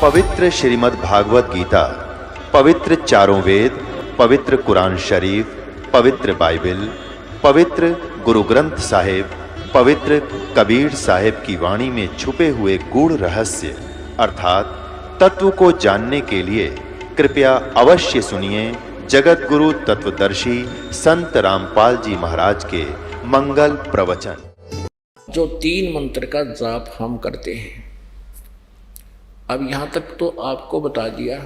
पवित्र श्रीमद् भागवत गीता, पवित्र चारों वेद, पवित्र कुरान शरीफ, पवित्र बाइबल, पवित्र गुरु ग्रंथ साहिब, पवित्र कबीर साहिब की वाणी में छुपे हुए गूढ़ रहस्य अर्थात तत्व को जानने के लिए कृपया अवश्य सुनिए जगत गुरु तत्वदर्शी संत रामपाल जी महाराज के मंगल प्रवचन। जो 3 मंत्र का जाप हम करते हैं, अब यहाँ तक तो आपको बता दिया।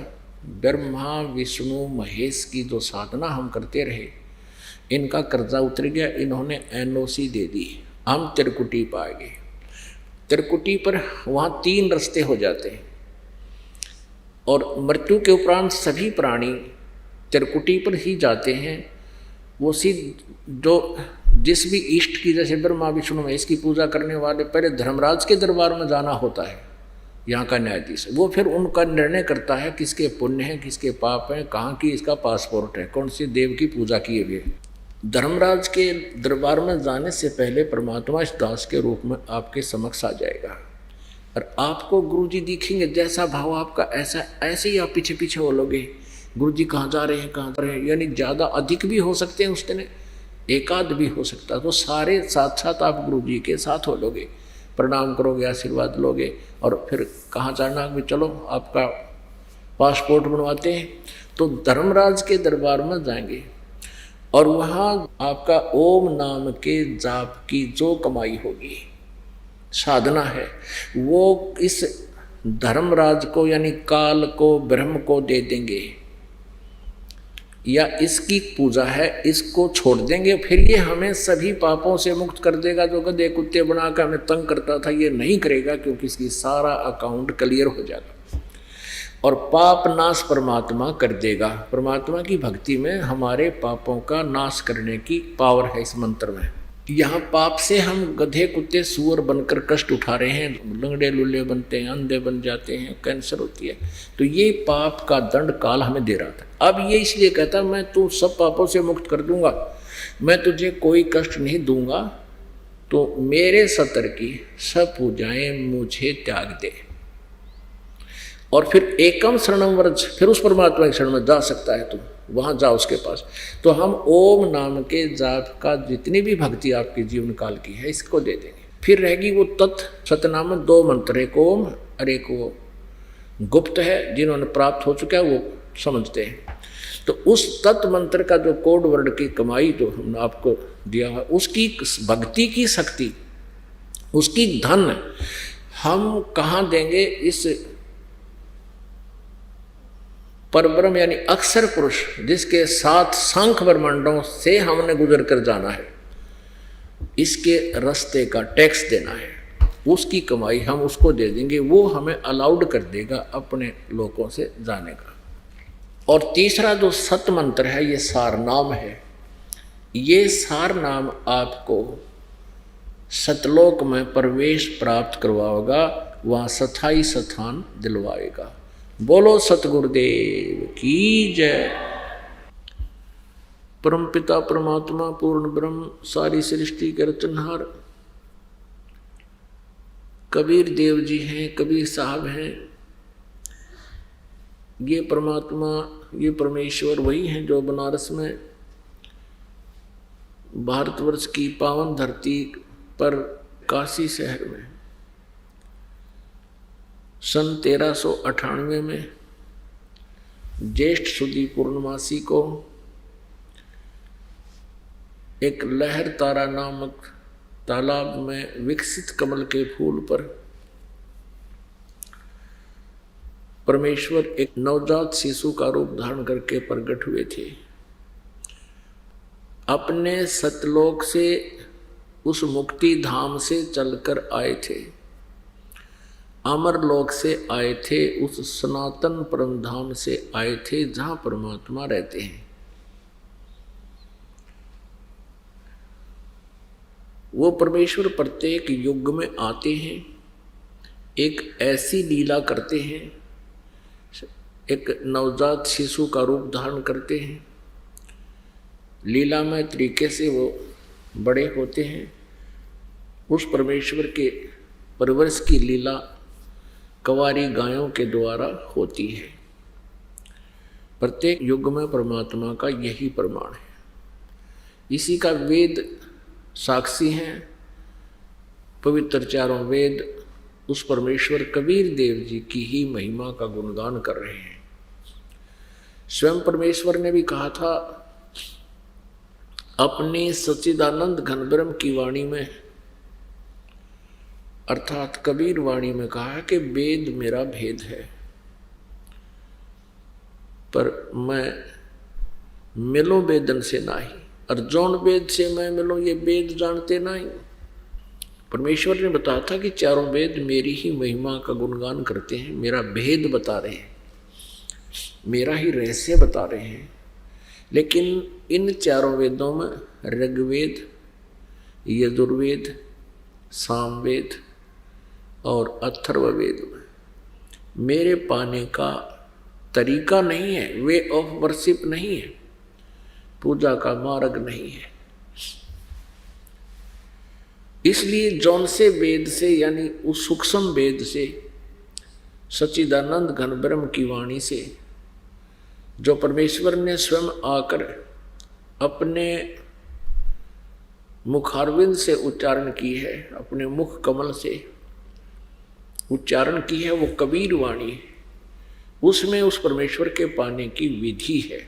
ब्रह्मा विष्णु महेश की जो साधना हम करते रहे, इनका कर्जा उतर गया, इन्होंने एनओसी दे दी, हम त्रिकुटी पा गए। त्रिकुटी पर वहाँ 3 रास्ते हो जाते हैं और मृत्यु के उपरांत सभी प्राणी त्रिकुटी पर ही जाते हैं। वो जो जिस भी इष्ट की, जैसे ब्रह्मा विष्णु महेश की पूजा करने वाले पहले धर्मराज के दरबार में जाना होता है, यहाँ का न्यायाधीश, वो फिर उनका निर्णय करता है किसके पुण्य हैं किसके पाप हैं, कहाँ की इसका पासपोर्ट है, कौन सी देव की पूजा किए हुए। धर्मराज के दरबार में जाने से पहले परमात्मा इस दास के रूप में आपके समक्ष आ जाएगा और आपको गुरुजी दिखेंगे। जैसा भाव आपका ऐसे ही आप पीछे पीछे बोलोगे, गुरुजी कहाँ जा रहे हैं, कहाँ जा रहे हैं। यानी ज़्यादा अधिक भी हो सकते हैं उस दिन, एकाध भी हो सकता है, तो सारे साथ साथ आप गुरुजी के साथ हो लोगे, प्रणाम करोगे, आशीर्वाद लोगे और फिर कहाँ जाना भी, चलो आपका पासपोर्ट बनवाते हैं। तो धर्मराज के दरबार में जाएंगे और वहाँ आपका ओम नाम के जाप की जो कमाई होगी, साधना है, वो इस धर्मराज को यानी काल को, ब्रह्म को दे देंगे, या इसकी पूजा है इसको छोड़ देंगे। फिर ये हमें सभी पापों से मुक्त कर देगा। जो गधे कुत्ते बनाकर हमें तंग करता था, ये नहीं करेगा, क्योंकि इसकी सारा अकाउंट क्लियर हो जाएगा और पाप नाश परमात्मा कर देगा। परमात्मा की भक्ति में हमारे पापों का नाश करने की पावर है इस मंत्र में। यहाँ पाप से हम गधे कुत्ते सूअर बनकर कष्ट उठा रहे हैं, लंगड़े लुल्ले बनते हैं, अंधे बन जाते हैं, कैंसर होती है, तो ये पाप का दंड काल हमें दे रहा था। अब ये इसलिए कहता मैं तू सब पापों से मुक्त कर दूंगा, मैं तुझे कोई कष्ट नहीं दूंगा, तो मेरे सतर की सब पूजाएं मुझे त्याग दे। और फिर एकम शरणम व्रज, फिर उस परमात्मा के शरण में जा सकता है, तुम वहाँ जाओ उसके पास। तो हम ओम नाम के जाप का जितनी भी भक्ति आपके जीवन काल की है, इसको दे देंगे। फिर रहेगी वो तत् सतनाम 2 मंत्र, एक ओम और एक वो गुप्त है, जिन्होंने प्राप्त हो चुका है वो समझते हैं। तो उस तत् मंत्र का जो कोड वर्ड की कमाई जो हमने आपको दिया है, उसकी भक्ति की शक्ति, उसकी धन हम कहाँ देंगे? इस परब्रह्म यानी अक्षर पुरुष, जिसके साथ सांख्य ब्रह्मांडों से हमने गुजर कर जाना है, इसके रास्ते का टैक्स देना है, उसकी कमाई हम उसको दे देंगे। वो हमें अलाउड कर देगा अपने लोगों से जाने का। और तीसरा जो सत मंत्र है, ये सार नाम है। ये सार नाम आपको सतलोक में प्रवेश प्राप्त करवाएगा, वहाँ स्थायी स्थान दिलवाएगा। बोलो सतगुरुदेव की जय। परमपिता परमात्मा पूर्ण ब्रह्म सारी सृष्टि के रचनहार कबीर देव जी हैं, कबीर साहब हैं। ये परमात्मा, ये परमेश्वर वही हैं जो बनारस में भारतवर्ष की पावन धरती पर काशी शहर में सन 1398 में ज्येष्ठ सुदी पूर्णमासी को एक लहर तारा नामक तालाब में विकसित कमल के फूल पर परमेश्वर एक नवजात शिशु का रूप धारण करके प्रकट हुए थे। अपने सतलोक से, उस मुक्ति धाम से चलकर आए थे, अमरलोक से आए थे, उस सनातन परम धाम से आए थे जहां परमात्मा रहते हैं। वो परमेश्वर प्रत्येक युग में आते हैं, एक ऐसी लीला करते हैं, एक नवजात शिशु का रूप धारण करते हैं, लीलामय तरीके से वो बड़े होते हैं। उस परमेश्वर के परवरिश की लीला कंवारी गायों के द्वारा होती है। प्रत्येक युग में परमात्मा का यही प्रमाण है, इसी का वेद साक्षी हैं। पवित्र चारों वेद उस परमेश्वर कबीर देव जी की ही महिमा का गुणगान कर रहे हैं। स्वयं परमेश्वर ने भी कहा था अपने सच्चिदानंद घन ब्रह्म की वाणी में, अर्थात कबीर वाणी में कहा कि वेद मेरा भेद है, पर मैं मिलो वेदन से नाही, और जौन वेद से मैं मिलो ये वेद जानते नहीं। परमेश्वर ने बताया था कि चारों वेद मेरी ही महिमा का गुणगान करते हैं, मेरा भेद बता रहे हैं, मेरा ही रहस्य बता रहे हैं। लेकिन इन चारों वेदों में ऋग्वेद, यजुर्वेद, सामवेद और अथर्ववेद में मेरे पाने का तरीका नहीं है, वे ऑफ वर्शिप नहीं है, पूजा का मार्ग नहीं है। इसलिए जौन से वेद से, यानी उस सूक्ष्म वेद से, सच्चिदानंद घन ब्रह्म की वाणी से, जो परमेश्वर ने स्वयं आकर अपने मुखारविंद से उच्चारण की है, अपने मुख कमल से उच्चारण की है, वो कबीर वाणी, उसमें उस परमेश्वर के पाने की विधि है,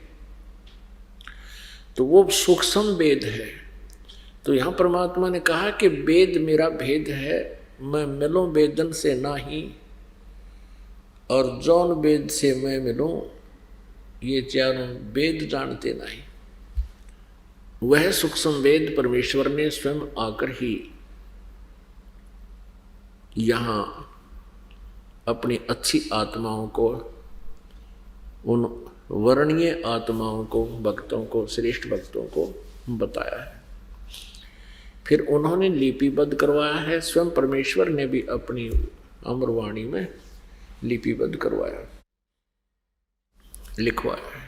तो वो सूक्ष्म वेद है। तो यहाँ परमात्मा ने कहा कि वेद मेरा भेद है, मैं मिलूं वेदन से नाही, और जौन वेद से मैं मिलूं ये चारों वेद जानते नहीं। वह सूक्ष्म वेद परमेश्वर ने स्वयं आकर ही यहाँ अपनी अच्छी आत्माओं को, उन वर्णीय आत्माओं को, भक्तों को, श्रेष्ठ भक्तों को बताया है। फिर उन्होंने लिपिबद्ध करवाया है, स्वयं परमेश्वर ने भी अपनी अमरवाणी में लिपिबद्ध करवाया, लिखवाया है।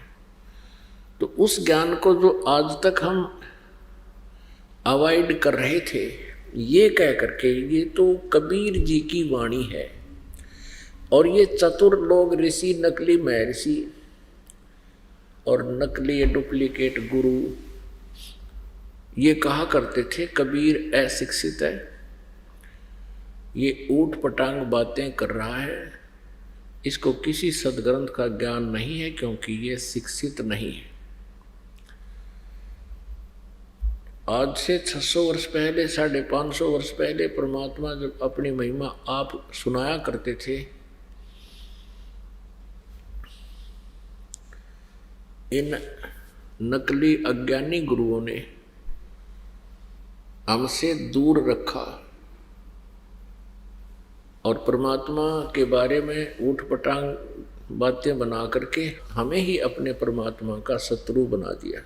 तो उस ज्ञान को जो आज तक हम अवॉइड कर रहे थे, ये कह करके ये तो कबीर जी की वाणी है, और ये चतुर लोग, ऋषि, नकली महर्षि और नकली डुप्लीकेट गुरु, ये कहा करते थे कबीर अशिक्षित है, ये ऊट पटांग बातें कर रहा है, इसको किसी सदग्रंथ का ज्ञान नहीं है, क्योंकि ये शिक्षित नहीं है। आज से 600 वर्ष पहले, 550 वर्ष पहले परमात्मा जब अपनी महिमा आप सुनाया करते थे, इन नकली अज्ञानी गुरुओं ने हमसे दूर रखा और परमात्मा के बारे में ऊटपटांग बातें बना करके हमें ही अपने परमात्मा का शत्रु बना दिया।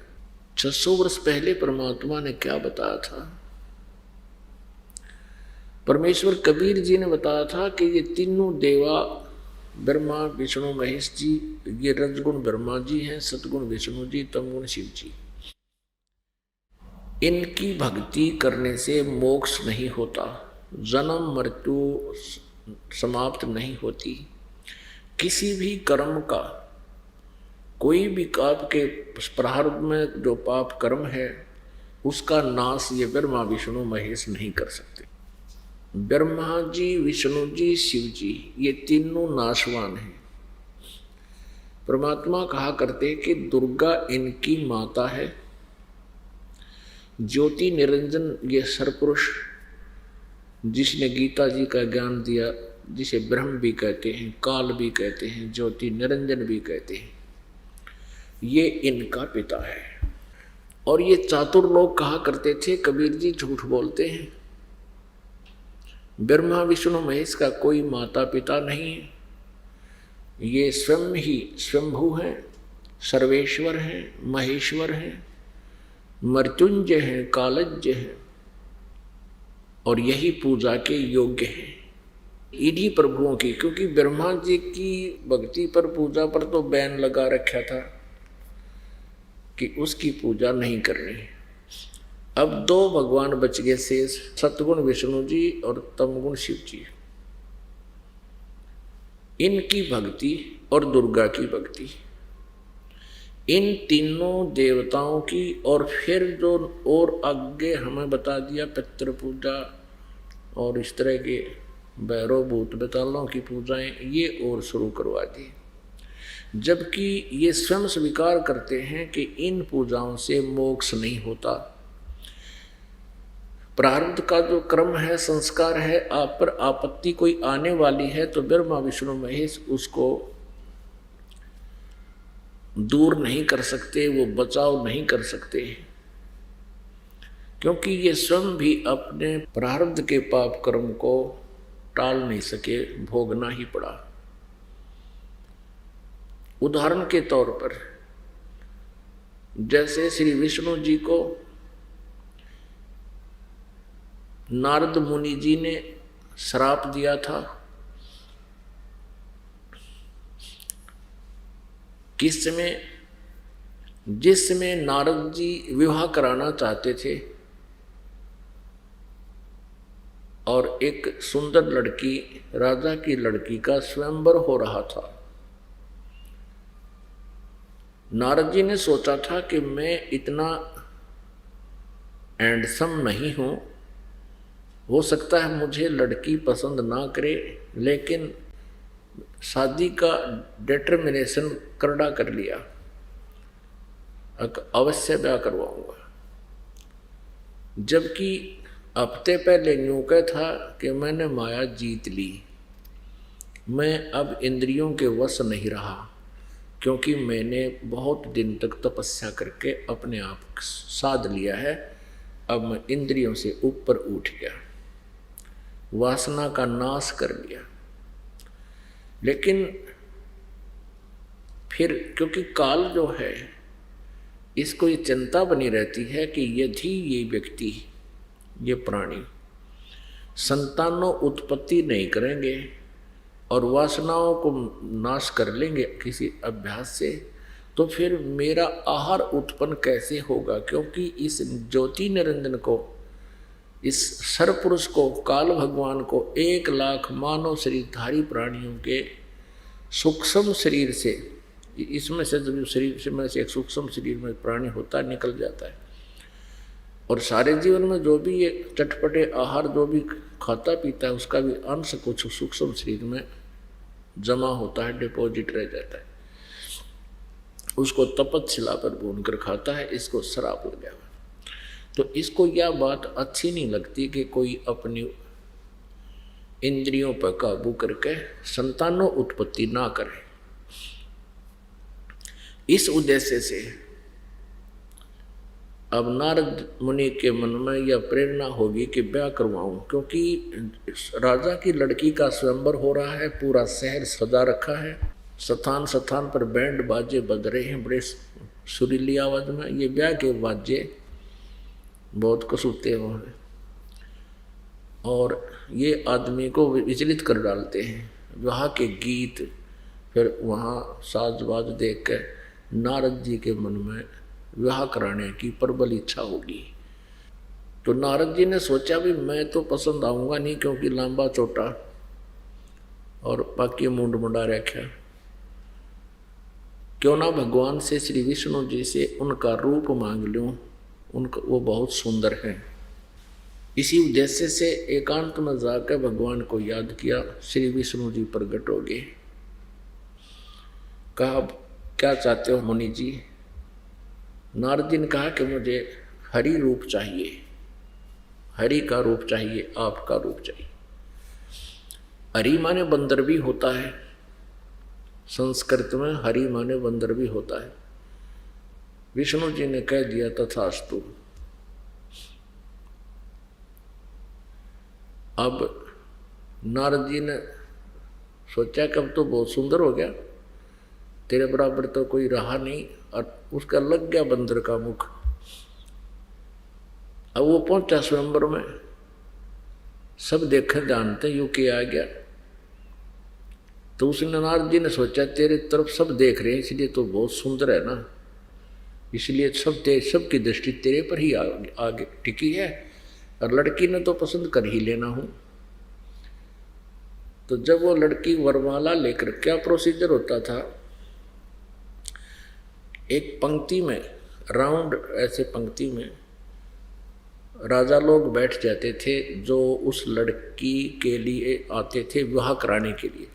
600 वर्ष पहले परमात्मा ने क्या बताया था? परमेश्वर कबीर जी ने बताया था कि ये तीनों देवा, ब्रह्मा, विष्णु, महेश जी, ये रजगुण ब्रह्मा जी हैं, सतगुण विष्णु जी, तमगुण शिव जी। इनकी भक्ति करने से मोक्ष नहीं होता, जन्म मृत्यु समाप्त नहीं होती। किसी भी कर्म का, कोई भी पाप के प्रारब्ध में जो पाप कर्म है, उसका नाश ये ब्रह्मा, विष्णु, महेश नहीं कर सकते। ब्रह्मा जी, विष्णु जी, शिव जी, ये तीनों नाशवान हैं। परमात्मा कहा करते कि दुर्गा इनकी माता है, ज्योति निरंजन ये सरपुरुष जिसने गीता जी का ज्ञान दिया, जिसे ब्रह्म भी कहते हैं, काल भी कहते हैं, ज्योति निरंजन भी कहते हैं, ये इनका पिता है। और ये चातुर लोग कहा करते थे कबीर जी झूठ बोलते हैं, ब्रह्मा विष्णु महेश का कोई माता पिता नहीं है, ये स्वयं ही स्वयंभू हैं, सर्वेश्वर हैं, महेश्वर हैं, मृत्युंजय हैं, कालज्ञ हैं, और यही पूजा के योग्य हैं। इन्हीं प्रभुओं की, क्योंकि ब्रह्मा जी की भक्ति पर, पूजा पर तो बैन लगा रखा था कि उसकी पूजा नहीं करनी। अब दो भगवान बच गए शेष, सतगुण विष्णु जी और तमगुण शिव जी। इनकी भक्ति और दुर्गा की भक्ति, इन तीनों देवताओं की, और फिर जो और आगे हमें बता दिया पितृ पूजा और इस तरह के भैरव भूत बेतालों की पूजाएं, ये और शुरू करवा दी। जबकि ये स्वयं स्वीकार करते हैं कि इन पूजाओं से मोक्ष नहीं होता। प्रारब्ध का जो क्रम है, संस्कार है, आप पर आपत्ति कोई आने वाली है तो ब्रह्मा विष्णु महेश उसको दूर नहीं कर सकते, वो बचाव नहीं कर सकते, क्योंकि ये स्वयं भी अपने प्रारब्ध के पाप कर्म को टाल नहीं सके, भोगना ही पड़ा। उदाहरण के तौर पर जैसे श्री विष्णु जी को नारद मुनि जी ने श्राप दिया था, किस समय, जिस समय नारद जी विवाह कराना चाहते थे और एक सुंदर लड़की, राजा की लड़की का स्वयंवर हो रहा था। नारद जी ने सोचा था कि मैं इतना हैंडसम नहीं हूं, हो सकता है मुझे लड़की पसंद ना करे, लेकिन शादी का डिटर्मिनेशन करड़ा कर लिया, अवश्य ब्याह करवाऊंगा। जबकि हफ्ते पहले यूं कह था कि मैंने माया जीत ली, मैं अब इंद्रियों के वश नहीं रहा, क्योंकि मैंने बहुत दिन तक तपस्या करके अपने आप साध लिया है, अब मैं इंद्रियों से ऊपर उठ गया, वासना का नाश कर लिया। लेकिन फिर क्योंकि काल जो है, इसको ये चिंता बनी रहती है कि यदि ये व्यक्ति, ये प्राणी संतानों उत्पत्ति नहीं करेंगे और वासनाओं को नाश कर लेंगे किसी अभ्यास से, तो फिर मेरा आहार उत्पन्न कैसे होगा? क्योंकि इस ज्योति निरंजन को, इस सरपुरुष को, काल भगवान को 1 लाख मानव शरीरधारी प्राणियों के सूक्ष्म शरीर से, इसमें से जब शरीर में से एक सूक्ष्म शरीर में प्राणी होता है, निकल जाता है, और सारे जीवन में जो भी ये चटपटे आहार जो भी खाता पीता है, उसका भी अंश कुछ सूक्ष्म शरीर में जमा होता है, डिपॉजिट रह जाता है, उसको तपतशिला पर भून कर खाता है। इसको श्राप लग गया। तो इसको यह बात अच्छी नहीं लगती कि कोई अपनी इंद्रियों पर काबू करके संतानों उत्पत्ति ना करे। इस उद्देश्य से अब नारद मुनि के मन में यह प्रेरणा होगी कि ब्याह करवाऊं, क्योंकि राजा की लड़की का स्वयंवर हो रहा है, पूरा शहर सजा रखा है, स्थान स्थान पर बैंड बाजे बज रहे हैं बड़े सुरीली आवाज में। ये ब्याह के बाजे बहुत कसूते हुए हैं और ये आदमी को विचलित कर डालते हैं। वहाँ के गीत, फिर वहाँ साजबाज देख कर नारद जी के मन में विवाह कराने की प्रबल इच्छा होगी। तो नारद जी ने सोचा भी मैं तो पसंद आऊँगा नहीं, क्योंकि लंबा चोटा और बाकी मुंड मुंडा रखा, क्यों ना भगवान से, श्री विष्णु जी से उनका रूप मांग लूँ, उनका वो बहुत सुंदर है। इसी उद्देश्य से एकांत में जाकर भगवान को याद किया। श्री विष्णु जी प्रकट हो गए, कहा क्या चाहते हो मुनि जी? नारद जी ने कहा कि मुझे हरि रूप चाहिए, हरि का रूप चाहिए, आपका रूप चाहिए। हरि माने बंदर भी होता है, संस्कृत में हरि माने बंदर भी होता है। विष्णु जी ने कह दिया तथास्तु। अब नारद जी ने सोचा कि अब तो बहुत सुंदर हो गया, तेरे बराबर तो कोई रहा नहीं, और उसका लग गया बंदर का मुख। अब वो पहुंचा स्वयंवर में, सब देखे जानते यू के आ गया। तो उसने, नारद जी ने सोचा तेरे तरफ सब देख रहे हैं, इसलिए तो बहुत सुंदर है ना, इसलिए सबकी दृष्टि तेरे पर ही आगे टिकी है, और लड़की ने तो पसंद कर ही लेना हूं। तो जब वो लड़की वरमाला लेकर, क्या प्रोसीजर होता था, एक पंक्ति में, राउंड ऐसे पंक्ति में राजा लोग बैठ जाते थे जो उस लड़की के लिए आते थे विवाह कराने के लिए,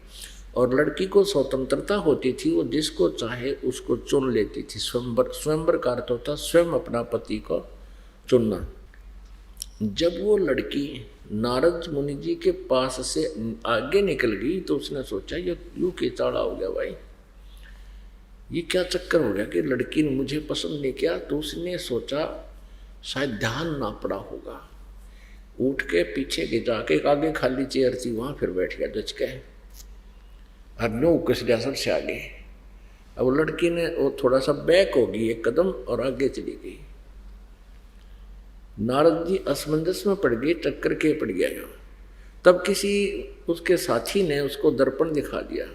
और लड़की को स्वतंत्रता होती थी, वो जिसको चाहे उसको चुन लेती थी। स्वयंवर का अर्थ होता स्वयं अपना पति को चुनना। जब वो लड़की नारद मुनि जी के पास से आगे निकल गई तो उसने सोचा ये यूं के चाड़ा हो गया भाई, ये क्या चक्कर हो गया कि लड़की ने मुझे पसंद नहीं किया। तो उसने सोचा शायद ध्यान ना पड़ा होगा, उठ के पीछे के जाके आगे खाली चेयर थी वहां फिर बैठ गया दच के, और नो कस गया सबसे आगे। अब लड़की ने वो थोड़ा सा बैक होगी एक कदम और आगे चली गई। नारद जी असमंजस में पड़ गए, चक्कर के पड़ गया यहाँ। तब किसी उसके साथी ने उसको दर्पण दिखा दिया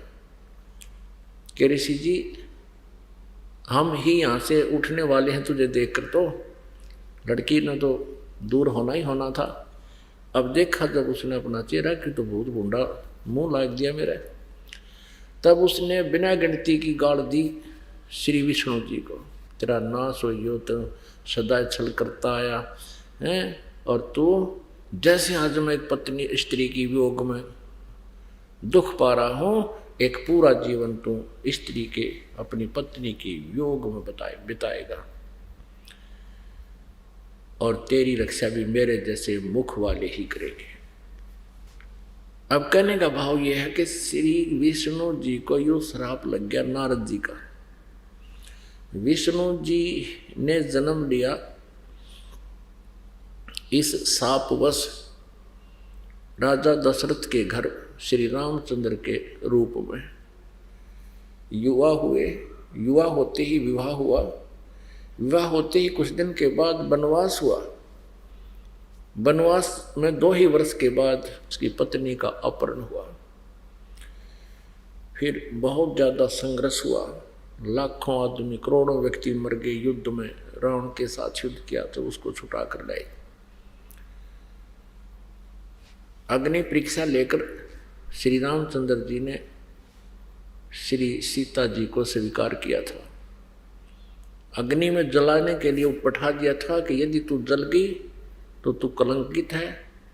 कि ऋषि जी हम ही यहाँ से उठने वाले हैं तुझे देखकर। तो लड़की ने तो दूर होना ही होना था। अब देखा जब उसने अपना चेहरा कि तो बहुत भूंडा मुंह लाग दिया मेरा, तब उसने बिना गिनती की गाड़ दी श्री विष्णु जी को, तेरा नाश हो तो सदा छल करता आया है, और तू जैसे आज मैं एक पत्नी स्त्री की वियोग में दुख पा रहा हूँ, एक पूरा जीवन तू स्त्री के अपनी पत्नी की वियोग में बिताएगा, और तेरी रक्षा भी मेरे जैसे मुख वाले ही करेंगे। अब कहने का भाव यह है कि श्री विष्णु जी को यो श्राप लग गया नारद जी का। विष्णु जी ने जन्म लिया इस शापवश राजा दशरथ के घर श्री रामचंद्र के रूप में। युवा हुए, युवा होते ही विवाह हुआ, विवाह होते ही कुछ दिन के बाद वनवास हुआ। वनवास में 2 ही वर्ष के बाद उसकी पत्नी का अपहरण हुआ। फिर बहुत ज़्यादा संघर्ष हुआ, लाखों आदमी, करोड़ों व्यक्ति मर गए युद्ध में। रावण के साथ युद्ध किया तो उसको छुटा कर लाए। अग्नि परीक्षा लेकर श्री रामचंद्र जी ने श्री सीता जी को स्वीकार किया था। अग्नि में जलाने के लिए पठा दिया था कि यदि तू जल गई तो तू कलंकित है,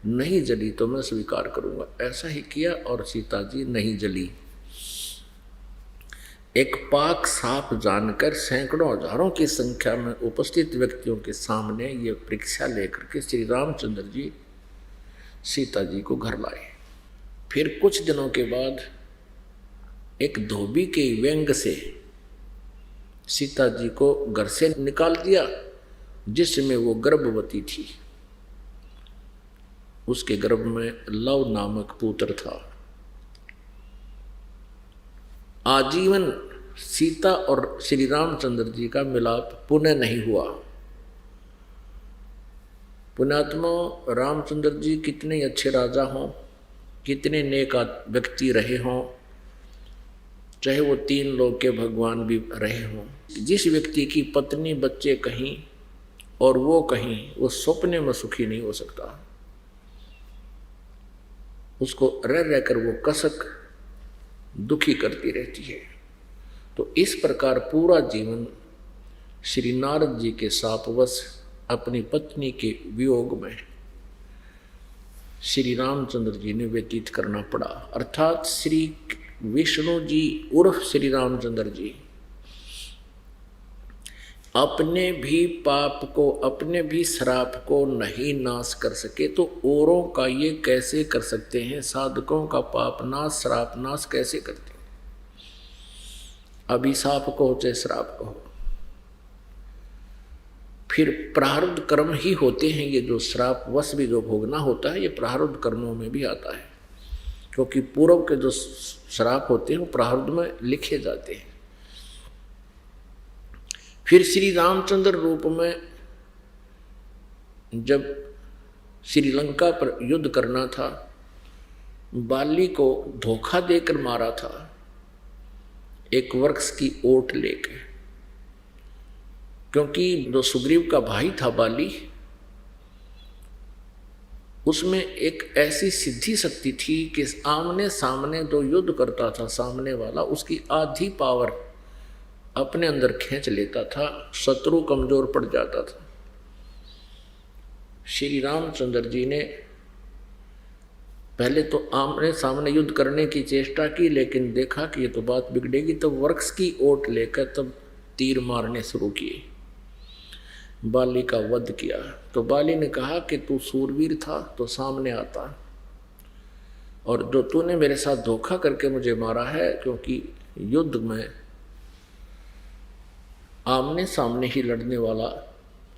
नहीं जली तो मैं स्वीकार करूंगा। ऐसा ही किया और सीता जी नहीं जली। एक पाक साफ जानकर सैकड़ों हजारों की संख्या में उपस्थित व्यक्तियों के सामने ये परीक्षा लेकर के श्री रामचंद्र जी सीता जी को घर लाए। फिर कुछ दिनों के बाद एक धोबी के व्यंग से सीता जी को घर से निकाल दिया, जिसमें वो गर्भवती थी। उसके गर्भ में लव नामक पुत्र था। आजीवन सीता और श्री रामचंद्र जी का मिलाप पुनः नहीं हुआ। पुण्यात्मा रामचंद्र जी कितने अच्छे राजा हों, कितने नेक व्यक्ति रहे हों, चाहे वो 3 लोक के भगवान भी रहे हों, जिस व्यक्ति की पत्नी बच्चे कहीं और वो कहीं, वो सपने में सुखी नहीं हो सकता। उसको रह रहकर वो कसक दुखी करती रहती है। तो इस प्रकार पूरा जीवन श्री नारद जी के शापवश अपनी पत्नी के वियोग में श्री रामचंद्र जी ने व्यतीत करना पड़ा। अर्थात श्री विष्णु जी उर्फ श्री रामचंद्र जी अपने भी पाप को, अपने भी श्राप को नहीं नाश कर सके तो औरों का ये कैसे कर सकते हैं? साधकों का पाप नाश, श्राप नाश कैसे करते हैं? अभिशाप को चाहे श्राप को हो, फिर प्रारब्ध कर्म ही होते हैं। ये जो श्राप वश भी जो भोगना होता है, ये प्रारब्ध कर्मों में भी आता है, क्योंकि पूर्व के जो श्राप होते हैं वो प्रारब्ध में लिखे जाते हैं। फिर श्री रामचंद्र रूप में जब श्रीलंका पर युद्ध करना था, बाली को धोखा देकर मारा था एक वृक्ष की ओट लेकर, क्योंकि जो सुग्रीव का भाई था बाली, उसमें एक ऐसी सिद्धि शक्ति थी कि आमने सामने जो युद्ध करता था सामने वाला, उसकी आधी पावर अपने अंदर खींच लेता था, शत्रु कमजोर पड़ जाता था। श्री रामचंद्र जी ने पहले तो आमने सामने युद्ध करने की चेष्टा की, लेकिन देखा कि ये तो बात बिगड़ेगी, तो वृक्ष की ओट लेकर तब तीर मारने शुरू किए, बाली का वध किया। तो बाली ने कहा कि तू सूरवीर था तो सामने आता, और जो तूने मेरे साथ धोखा करके मुझे मारा है, क्योंकि युद्ध में आमने सामने ही लड़ने वाला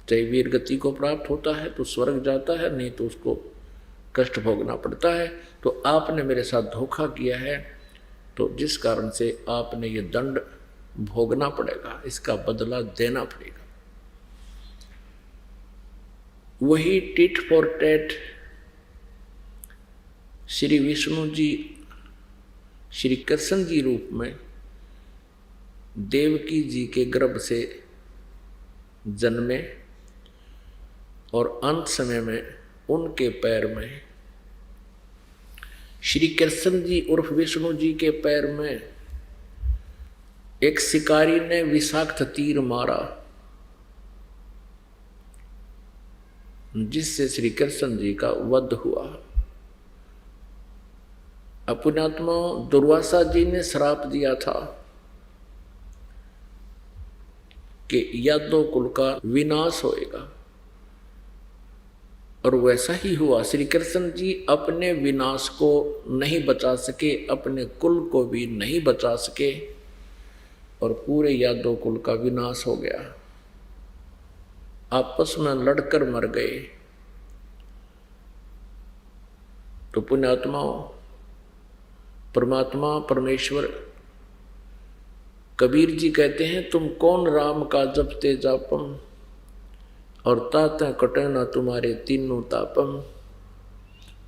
चाहे वीर गति को प्राप्त होता है तो स्वर्ग जाता है, नहीं तो उसको कष्ट भोगना पड़ता है। तो आपने मेरे साथ धोखा किया है, तो जिस कारण से आपने ये दंड भोगना पड़ेगा, इसका बदला देना पड़ेगा। वही tit for tat Shri Vishnu ji Shri Krishna ji रूप में देवकी जी के गर्भ से जन्मे, और अंत समय में उनके पैर में श्री कृष्ण जी उर्फ विष्णु जी के पैर में एक शिकारी ने विषाक्त तीर मारा, जिससे श्री कृष्ण जी का वध हुआ। पुण्यात्मा दुर्वासा जी ने श्राप दिया था कि यादव कुल का विनाश होएगा, और वैसा ही हुआ। श्री कृष्ण जी अपने विनाश को नहीं बचा सके, अपने कुल को भी नहीं बचा सके, और पूरे यादव कुल का विनाश हो गया। आपस में लड़कर मर गए। तो पुण्यात्माओं, परमात्मा परमेश्वर कबीर जी कहते हैं, तुम कौन राम का जपते जापम, और ताता कटे ना तुम्हारे तीनों तापम।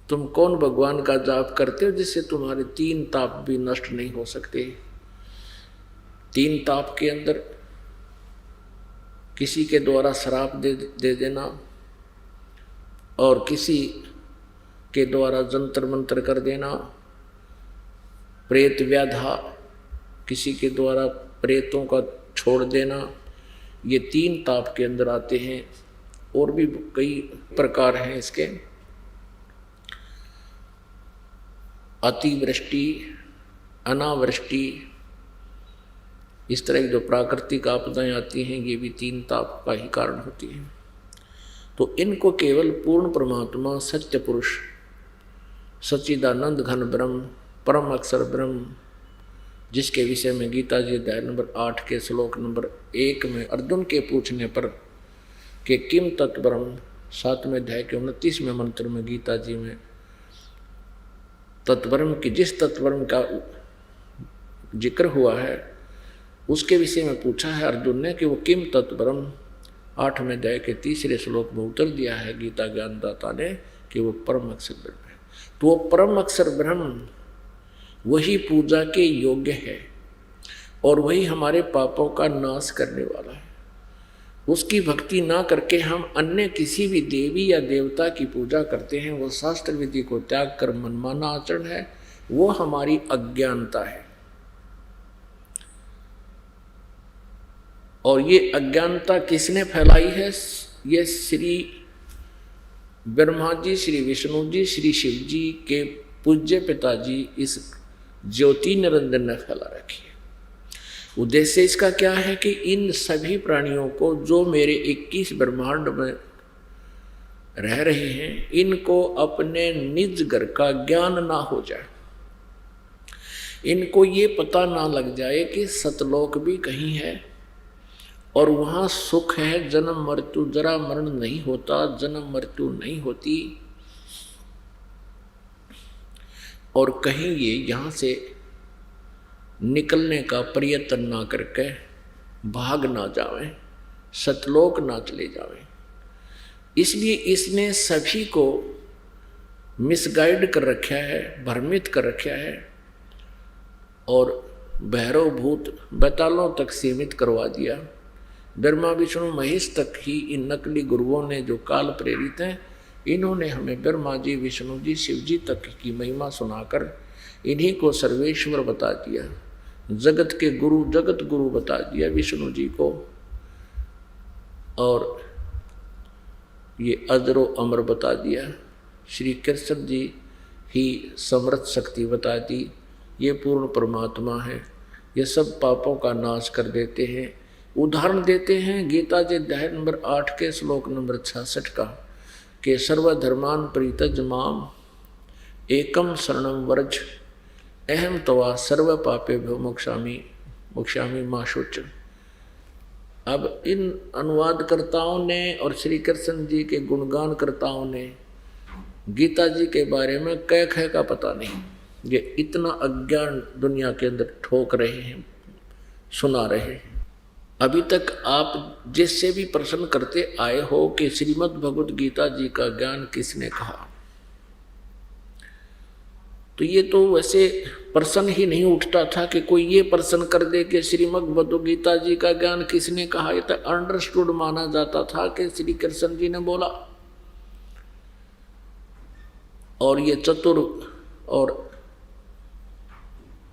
तुम कौन भगवान का जाप करते हो जिससे तुम्हारे तीन ताप भी नष्ट नहीं हो सकते। तीन ताप के अंदर किसी के द्वारा श्राप दे देना, और किसी के द्वारा जंतर मंत्र कर देना, प्रेत व्याधा, किसी के द्वारा प्रेतों का छोड़ देना, ये तीन ताप के अंदर आते हैं। और भी कई प्रकार हैं इसके, अतिवृष्टि, अनावृष्टि, इस तरह की जो प्राकृतिक आपदाएं आती हैं, ये भी तीन ताप का ही कारण होती हैं। तो इनको केवल पूर्ण परमात्मा सत्य पुरुष सच्चिदानंद घन ब्रह्म परम अक्षर ब्रह्म, जिसके विषय में गीता जी अध्याय नंबर 8 के श्लोक नंबर 1 में अर्जुन के पूछने पर कि किम तत्ब्रह्म, 7वें अध्याय के 29वें मंत्र में गीता जी में तत्ब्रह्म की जिस तत्ब्रह्म का जिक्र हुआ है उसके विषय में पूछा है अर्जुन ने कि वो किम तत्ब्रह्म, 8वें अध्याय के 3रे श्लोक में उत्तर दिया है गीता ज्ञानदाता ने कि वो परम अक्षर ब्रह्म है। तो वो परम अक्षर ब्रह्म वही पूजा के योग्य है, और वही हमारे पापों का नाश करने वाला है। उसकी भक्ति ना करके हम अन्य किसी भी देवी या देवता की पूजा करते हैं, वो शास्त्र विधि को त्याग कर मनमाना आचरण है, वो हमारी अज्ञानता है। और ये अज्ञानता किसने फैलाई है? ये श्री ब्रह्मा जी, श्री विष्णु जी, श्री शिव जी के पूज्य पिताजी इस ज्योति निरंजन ने फैला रखी है। उद्देश्य इसका क्या है कि इन सभी प्राणियों को जो मेरे 21 ब्रह्मांड में रह रहे हैं, इनको अपने निज घर का ज्ञान ना हो जाए, इनको ये पता ना लग जाए कि सतलोक भी कहीं है और वहाँ सुख है, जन्म मृत्यु जरा मरण नहीं होता, जन्म मृत्यु नहीं होती, और कहीं ये यहाँ से निकलने का प्रयत्न ना करके भाग ना जावें, सतलोक ना चले जावें। इसलिए इसने सभी को मिसगाइड कर रखा है, भ्रमित कर रखा है, और भैरव भूत बैतालों तक सीमित करवा दिया। ब्रह्मा विष्णु महेश तक ही इन नकली गुरुओं ने जो काल प्रेरित हैं, इन्होंने हमें ब्रह्मा जी, विष्णु जी, शिव जी तक की महिमा सुनाकर इन्हीं को सर्वेश्वर बता दिया, जगत के गुरु, जगत गुरु बता दिया विष्णु जी को, और ये अजरो अमर बता दिया। श्री कृष्ण जी ही समर्थ शक्ति बता दी, ये पूर्ण परमात्मा है, ये सब पापों का नाश कर देते हैं। उदाहरण देते हैं गीता जी अध्याय नंबर 8 के श्लोक नंबर 66 का, कि सर्वधर्मान परित्यज्य माम एकम शरणम व्रज अहम तवा सर्व पापेभ्यो मोक्षामि मा शुच। अब इन अनुवादकर्ताओं ने और श्री कृष्ण जी के गुणगानकर्ताओं ने गीता जी के बारे में कह का पता नहीं, ये इतना अज्ञान दुनिया के अंदर ठोक रहे हैं, सुना रहे हैं। अभी तक आप जिससे भी प्रश्न करते आए हो कि श्रीमद् भगवद गीता जी का ज्ञान किसने कहा, तो ये तो वैसे प्रश्न ही नहीं उठता था कि कोई ये प्रश्न कर दे कि श्रीमद् भगवद गीता जी का ज्ञान किसने कहा। ये तो अंडरस्टूड माना जाता था कि श्री कृष्ण जी ने बोला। और ये चतुर और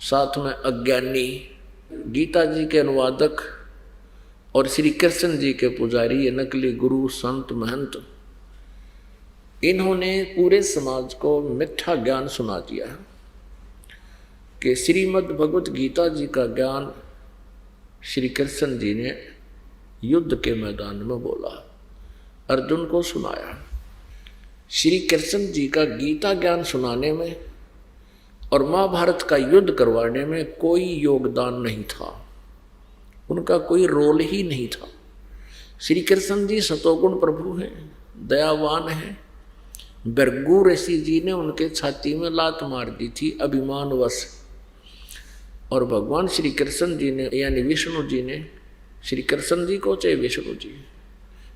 साथ में अज्ञानी गीता जी के अनुवादक और श्री कृष्ण जी के पुजारी, ये नकली गुरु संत महंत, इन्होंने पूरे समाज को मिथ्या ज्ञान सुना दिया कि श्रीमद् भगवत गीता जी का ज्ञान श्री कृष्ण जी ने युद्ध के मैदान में बोला, अर्जुन को सुनाया। श्री कृष्ण जी का गीता ज्ञान सुनाने में और महाभारत का युद्ध करवाने में कोई योगदान नहीं था, उनका कोई रोल ही नहीं था। श्री कृष्ण जी सतोगुण प्रभु हैं, दयावान हैं। भृगु ऋषि जी ने उनके छाती में लात मार दी थी अभिमानवश, और भगवान श्री कृष्ण जी ने यानी विष्णु जी ने श्री कृष्ण जी को, चाहे विष्णु जी,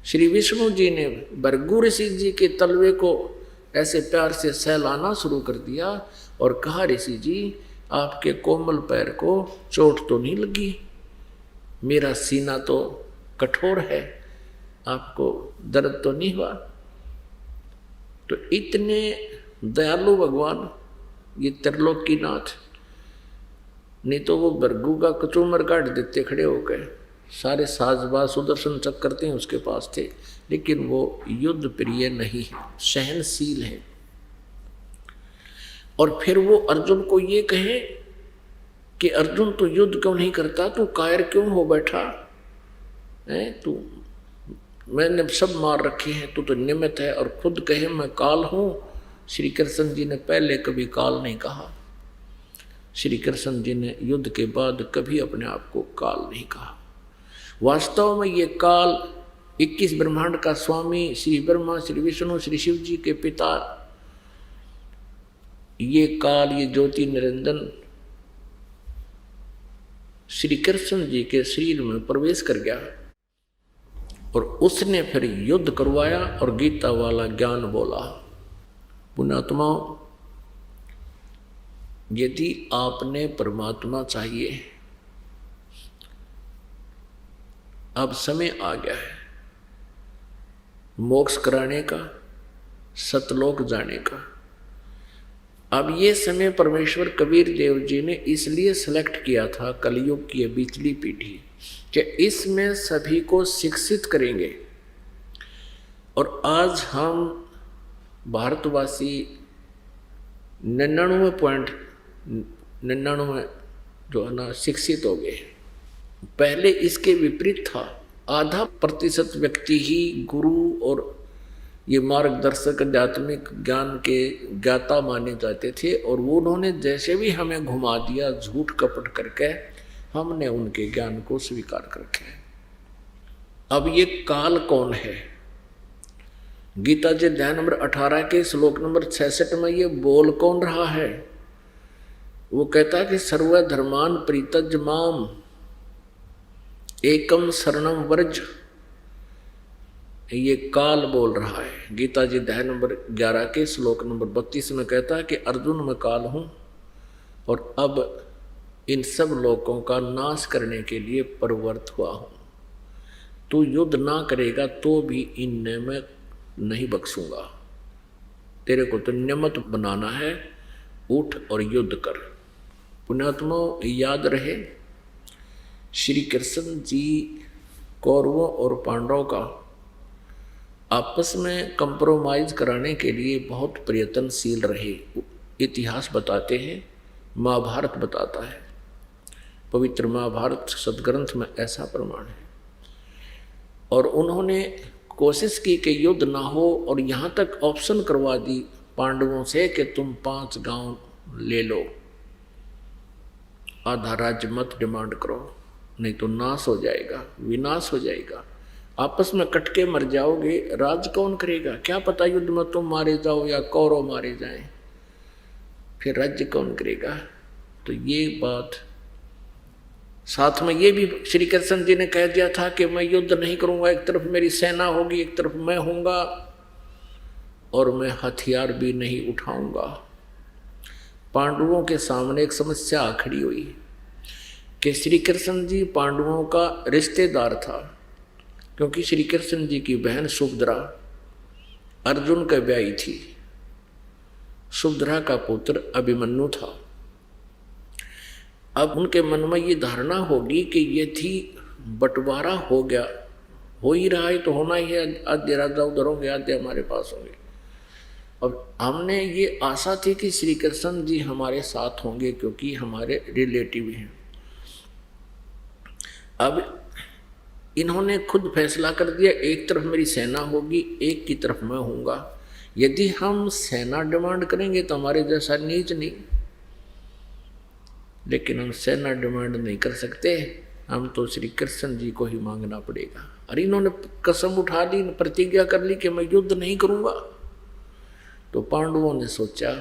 श्री विष्णु जी ने भृगु ऋषि जी के तलवे को ऐसे प्यार से सहलाना शुरू कर दिया और कहा, ऋषि जी आपके कोमल पैर को चोट तो नहीं लगी, मेरा सीना तो कठोर है, आपको दर्द तो नहीं हुआ। तो इतने दयालु भगवान ये त्रिलोकीनाथ, नहीं तो वो भृगु का कचूमर काट देते खड़े होकर। सारे साजबाज सुदर्शन चक्र हैं उसके पास थे, लेकिन वो युद्ध प्रिय नहीं है, सहनशील है। और फिर वो अर्जुन को ये कहे कि अर्जुन तू युद्ध क्यों नहीं करता, तू कायर क्यों हो बैठा है, तू मैंने सब मार रखे हैं, तू तो निमित्त है। और खुद कहे मैं काल हूं। श्री कृष्ण जी ने पहले कभी काल नहीं कहा, श्री कृष्ण जी ने युद्ध के बाद कभी अपने आप को काल नहीं कहा। वास्तव में ये काल 21 ब्रह्मांड का स्वामी श्री ब्रह्मा, श्री विष्णु, श्री शिव जी के पिता, ये काल, ये ज्योति निरंजन श्री कृष्ण जी के शरीर में प्रवेश कर गया और उसने फिर युद्ध करवाया और गीता वाला ज्ञान बोला। पुण्यात्माओं, यदि आपने परमात्मा चाहिए, अब समय आ गया है मोक्ष कराने का, सतलोक जाने का। अब ये समय परमेश्वर कबीर देव जी ने इसलिए सेलेक्ट किया था, कलयुग की बीचली पीढ़ी, कि इसमें सभी को शिक्षित करेंगे। और आज हम भारतवासी 99.99 जो है ना शिक्षित हो गए। पहले इसके विपरीत था, आधा प्रतिशत व्यक्ति ही गुरु और ये मार्गदर्शक आध्यात्मिक ज्ञान के ज्ञाता माने जाते थे, और वो उन्होंने जैसे भी हमें घुमा दिया झूठ कपट करके, हमने उनके ज्ञान को स्वीकार कर रखे। अब ये काल कौन है? गीता जी अध्याय नंबर 18 के श्लोक नंबर 66 में ये बोल कौन रहा है? वो कहता है कि सर्वधर्मान परित्यज्य माम एकम शरणम व्रज। ये काल बोल रहा है। गीता जी अध्याय नंबर 11 के श्लोक नंबर 32 में कहता है कि अर्जुन मैं काल हूँ और अब इन सब लोगों का नाश करने के लिए प्रवृत्त हुआ हूँ। तू युद्ध ना करेगा तो भी इन्हें मैं नहीं बख्शूंगा। तेरे को तो नियमित बनाना है, उठ और युद्ध कर। पुण्यात्मा याद रहे, श्री कृष्ण जी कौरवों और पांडवों का आपस में कंप्रोमाइज कराने के लिए बहुत प्रयत्नशील रहे। इतिहास बताते हैं, महाभारत बताता है, पवित्र महाभारत सदग्रंथ में ऐसा प्रमाण है। और उन्होंने कोशिश की कि युद्ध ना हो, और यहाँ तक ऑप्शन करवा दी पांडवों से कि तुम 5 गांव ले लो, आधा राज्य मत डिमांड करो, नहीं तो नाश हो जाएगा, विनाश हो जाएगा, आपस में कट के मर जाओगे, राज कौन करेगा? क्या पता युद्ध में तुम मारे जाओ या कौरव मारे जाएं, फिर राज्य कौन करेगा? तो ये बात साथ में ये भी श्री कृष्ण जी ने कह दिया था कि मैं युद्ध नहीं करूंगा, एक तरफ मेरी सेना होगी, एक तरफ मैं होऊंगा, और मैं हथियार भी नहीं उठाऊंगा। पांडवों के सामने एक समस्या खड़ी हुई कि श्री कृष्ण जी पांडवों का रिश्तेदार था, क्योंकि श्री कृष्ण जी की बहन सुभद्रा अर्जुन का ब्याही थी, सुभद्रा का पुत्र अभिमन्यु था। अब उनके मन में ये धारणा होगी कि यदि बंटवारा हो गया, हो ही रहा है तो होना ही है, आधे राजा उधर होंगे, आधे हमारे पास होंगे। अब हमने ये आशा थी कि श्री कृष्ण जी हमारे साथ होंगे, क्योंकि हमारे रिलेटिव हैं। अब इन्होंने खुद फैसला कर दिया, एक तरफ मेरी सेना होगी, एक की तरफ मैं होऊंगा। यदि हम सेना डिमांड करेंगे तो हमारे जैसा नीच नहीं, लेकिन हम सेना डिमांड नहीं कर सकते, हम तो श्री कृष्ण जी को ही मांगना पड़ेगा। अरे इन्होंने कसम उठा ली, प्रतिज्ञा कर ली कि मैं युद्ध नहीं करूंगा। तो पांडवों ने सोचा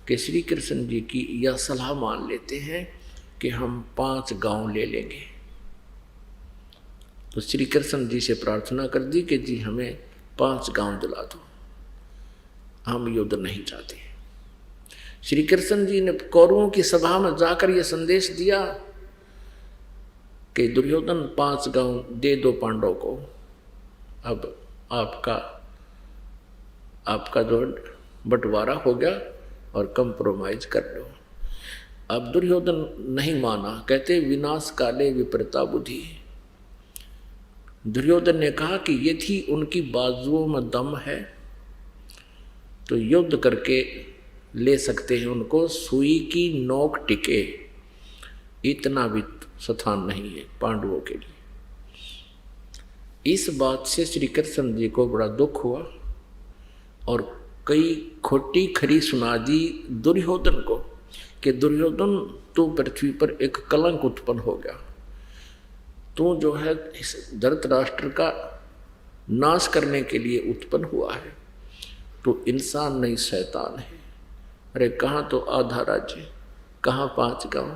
कि श्री कृष्ण जी की यह सलाह मान लेते हैं कि हम 5 गांव ले लेंगे। तो श्री कृष्ण जी से प्रार्थना कर दी कि जी हमें 5 गांव दिला दो, हम युद्ध नहीं चाहते। श्री कृष्ण जी ने कौरवों की सभा में जाकर यह संदेश दिया कि दुर्योधन 5 गांव दे दो पांडवों को, अब आपका जो बंटवारा हो गया और कंप्रोमाइज कर लो। अब दुर्योधन नहीं माना, कहते विनाश काले विपरीता बुद्धि। दुर्योधन ने कहा कि यदि उनकी बाजुओं में दम है तो युद्ध करके ले सकते हैं उनको, सुई की नोक टिके इतना भी स्थान नहीं है पांडवों के लिए। इस बात से श्री कृष्ण जी को बड़ा दुख हुआ और कई खोटी खरी सुना दी दुर्योधन को कि दुर्योधन तू पृथ्वी पर एक कलंक उत्पन्न हो गया, तू जो है इस धृतराष्ट्र का नाश करने के लिए उत्पन्न हुआ है, तो इंसान नहीं शैतान है। अरे कहाँ तो आधा राज्य, कहाँ 5 गांव,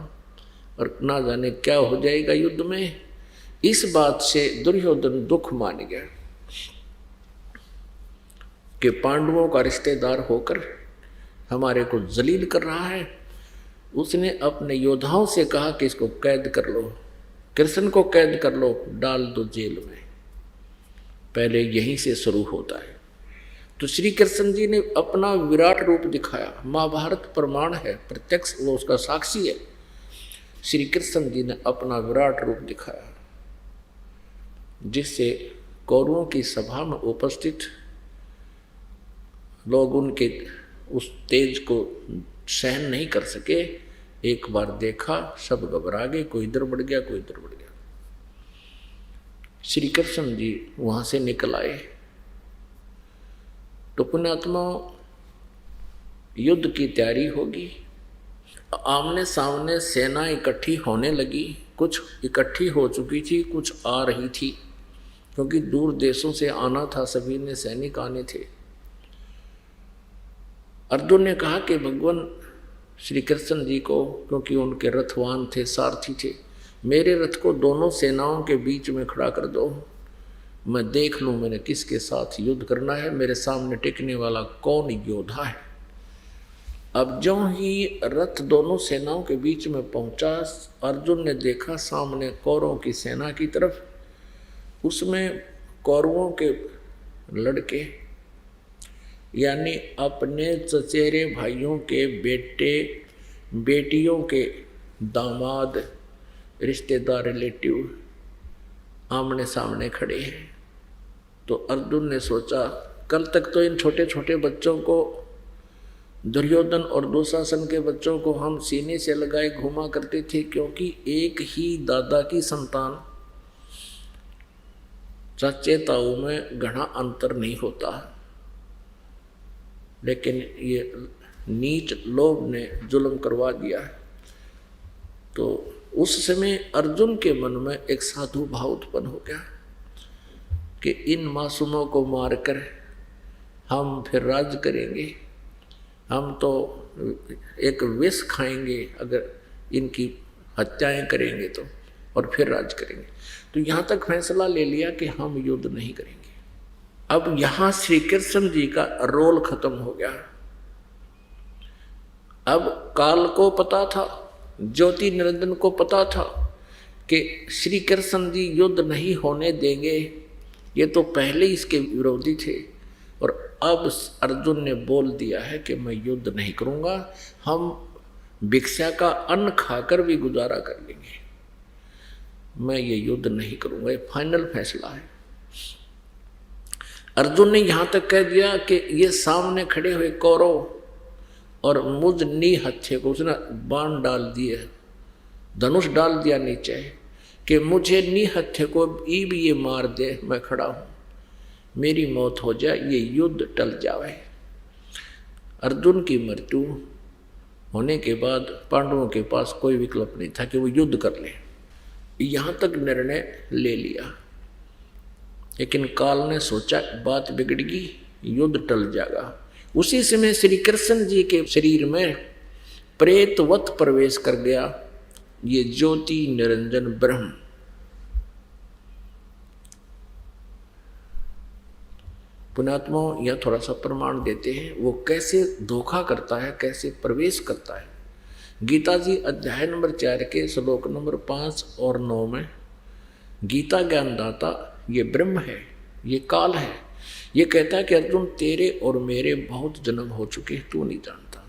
और ना जाने क्या हो जाएगा युद्ध में। इस बात से दुर्योधन दुख मान गया कि पांडवों का रिश्तेदार होकर हमारे को जलील कर रहा है। उसने अपने योद्धाओं से कहा कि इसको कैद कर लो, कृष्ण को कैद कर लो, डाल दो जेल में। पहले यहीं से शुरू होता है। तो श्री कृष्ण जी ने अपना विराट रूप दिखाया, महाभारत प्रमाण है, प्रत्यक्ष वो उसका साक्षी है। श्री कृष्ण जी ने अपना विराट रूप दिखाया, जिससे कौरवों की सभा में उपस्थित लोग उनके उस तेज को सहन नहीं कर सके। एक बार देखा, सब घबरा गए, कोई इधर बढ़ गया, कोई इधर बढ़ गया। श्री कृष्ण जी वहां से निकल आए तो पुण्यात्मा युद्ध की तैयारी होगी। आमने सामने सेना इकट्ठी होने लगी, कुछ इकट्ठी हो चुकी थी, कुछ आ रही थी, क्योंकि दूर देशों से आना था, सभी ने सैनिक आने थे। अर्जुन ने कहा कि भगवान श्री कृष्ण जी को, क्योंकि उनके रथवान थे, सारथी थे, मेरे रथ को दोनों सेनाओं के बीच में खड़ा कर दो, मैं देख लूं मैंने किसके साथ युद्ध करना है, मेरे सामने टिकने वाला कौन योद्धा है। अब जो ही रथ दोनों सेनाओं के बीच में पहुंचा, अर्जुन ने देखा सामने कौरवों की सेना की तरफ, उसमें कौरवों के लड़के यानी अपने चचेरे भाइयों के बेटे बेटियों के दामाद रिश्तेदार रिलेटिव आमने सामने खड़े हैं। तो अर्जुन ने सोचा, कल तक तो इन छोटे छोटे बच्चों को, दुर्योधन और दुशासन के बच्चों को हम सीने से लगाए घुमा करते थे, क्योंकि एक ही दादा की संतान, चाचे ताऊ में घना अंतर नहीं होता। लेकिन ये नीच लोभ ने जुल्म करवा दिया है। तो उस समय अर्जुन के मन में एक साधु भाव उत्पन्न हो गया कि इन मासूमों को मारकर हम फिर राज करेंगे, हम तो एक विष खाएंगे अगर इनकी हत्याएं करेंगे तो, और फिर राज करेंगे। तो यहाँ तक फैसला ले लिया कि हम युद्ध नहीं करेंगे। अब यहाँ श्री कृष्ण जी का रोल खत्म हो गया। अब काल को पता था, ज्योति निरंजन को पता था कि श्री कृष्ण जी युद्ध नहीं होने देंगे, ये तो पहले इसके विरोधी थे। और अब अर्जुन ने बोल दिया है कि मैं युद्ध नहीं करूंगा, हम भिक्षा का अन्न खाकर भी गुजारा कर लेंगे, मैं ये युद्ध नहीं करूंगा। ये फाइनल फैसला है। अर्जुन ने यहां तक कह दिया कि ये सामने खड़े हुए कौरव और मुझ निहत्थे को उसने बाण डाल दिए, धनुष डाल दिया नीचे कि मुझे निहत्थे को भी ये मार दे, मैं खड़ा हूं, मेरी मौत हो जाए, ये युद्ध टल जाए। अर्जुन की मृत्यु होने के बाद पांडवों के पास कोई विकल्प नहीं था कि वो युद्ध कर ले। यहाँ तक निर्णय ले लिया, लेकिन काल ने सोचा बात बिगड़गी, युद्ध टल जाएगा। उसी समय श्री कृष्ण जी के शरीर में प्रेतवत प्रवेश कर गया ये ज्योति निरंजन ब्रह्म। पुण्यात्माओं, यह थोड़ा सा प्रमाण देते हैं वो कैसे धोखा करता है, कैसे प्रवेश करता है। गीता जी अध्याय नंबर 4 के श्लोक नंबर 5 और 9 में गीता ज्ञानदाता ये ब्रह्म है, ये काल है, ये कहता है कि अर्जुन तेरे और मेरे बहुत जन्म हो चुके हैं, तू नहीं जानता।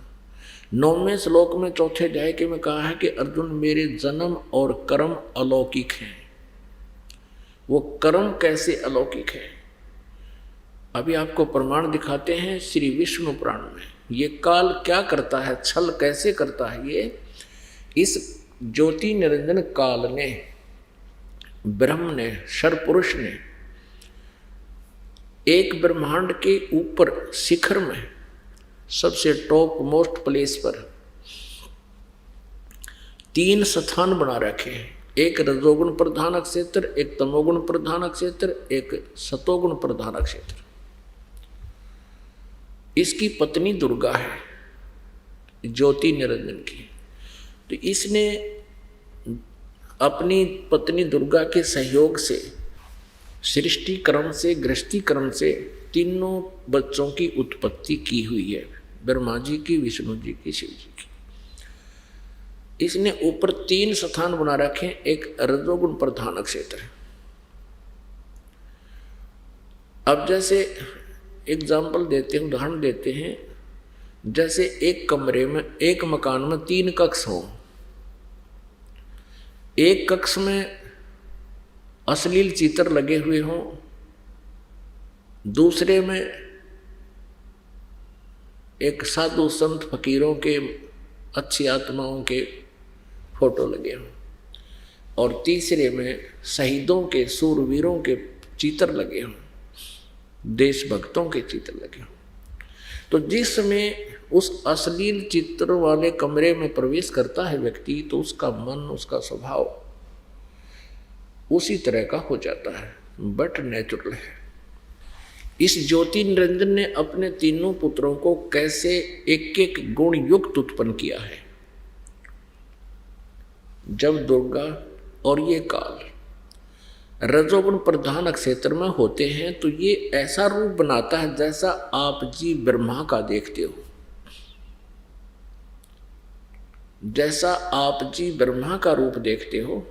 9वें श्लोक में 4थे अध्याय के में कहा है कि अर्जुन मेरे जन्म और कर्म अलौकिक हैं। वो कर्म कैसे अलौकिक है, अभी आपको प्रमाण दिखाते हैं श्री विष्णु पुराण में। ये काल क्या करता है, छल कैसे करता है, ये इस ज्योति निरंजन काल ने, ब्रह्म ने, सर्वपुरुष ने एक ब्रह्मांड के ऊपर शिखर में सबसे टॉप मोस्ट प्लेस पर 3 स्थान बना रखे हैं। एक रजोगुण प्रधान क्षेत्र, एक तमोगुण प्रधान क्षेत्र, एक सतोगुण प्रधान क्षेत्र। इसकी पत्नी दुर्गा है, ज्योति निरंजन की। तो इसने अपनी पत्नी दुर्गा के सहयोग से सृष्टि क्रम से, गृहस्थी क्रम से तीनों बच्चों की उत्पत्ति की हुई है, ब्रह्मा जी की, विष्णु जी की, शिव जी की। इसने ऊपर 3 स्थान बना रखे, एक रजोगुण प्रधान क्षेत्र है। अब जैसे एग्जाम्पल देते हैं, उदाहरण देते हैं, जैसे एक कमरे में, एक मकान में 3 कक्ष हो, एक कक्ष में अश्लील चित्र लगे हुए हों, दूसरे में एक साधु संत फकीरों के, अच्छी आत्माओं के फोटो लगे हों, और तीसरे में शहीदों के, सूरवीरों के चित्र लगे हों, देशभक्तों के चित्र लगे हों। तो जिस समय उस अश्लील चित्र वाले कमरे में प्रवेश करता है व्यक्ति, तो उसका मन, उसका स्वभाव उसी तरह का हो जाता है, बट नेचुरल है। इस ज्योति निरंजन ने अपने तीनों पुत्रों को कैसे एक एक गुण युक्त उत्पन्न किया है। जब दुर्गा और ये काल रजोगुण प्रधान क्षेत्र में होते हैं, तो ये ऐसा रूप बनाता है जैसा आप जी ब्रह्मा का देखते हो, जैसा आप जी ब्रह्मा का रूप देखते हो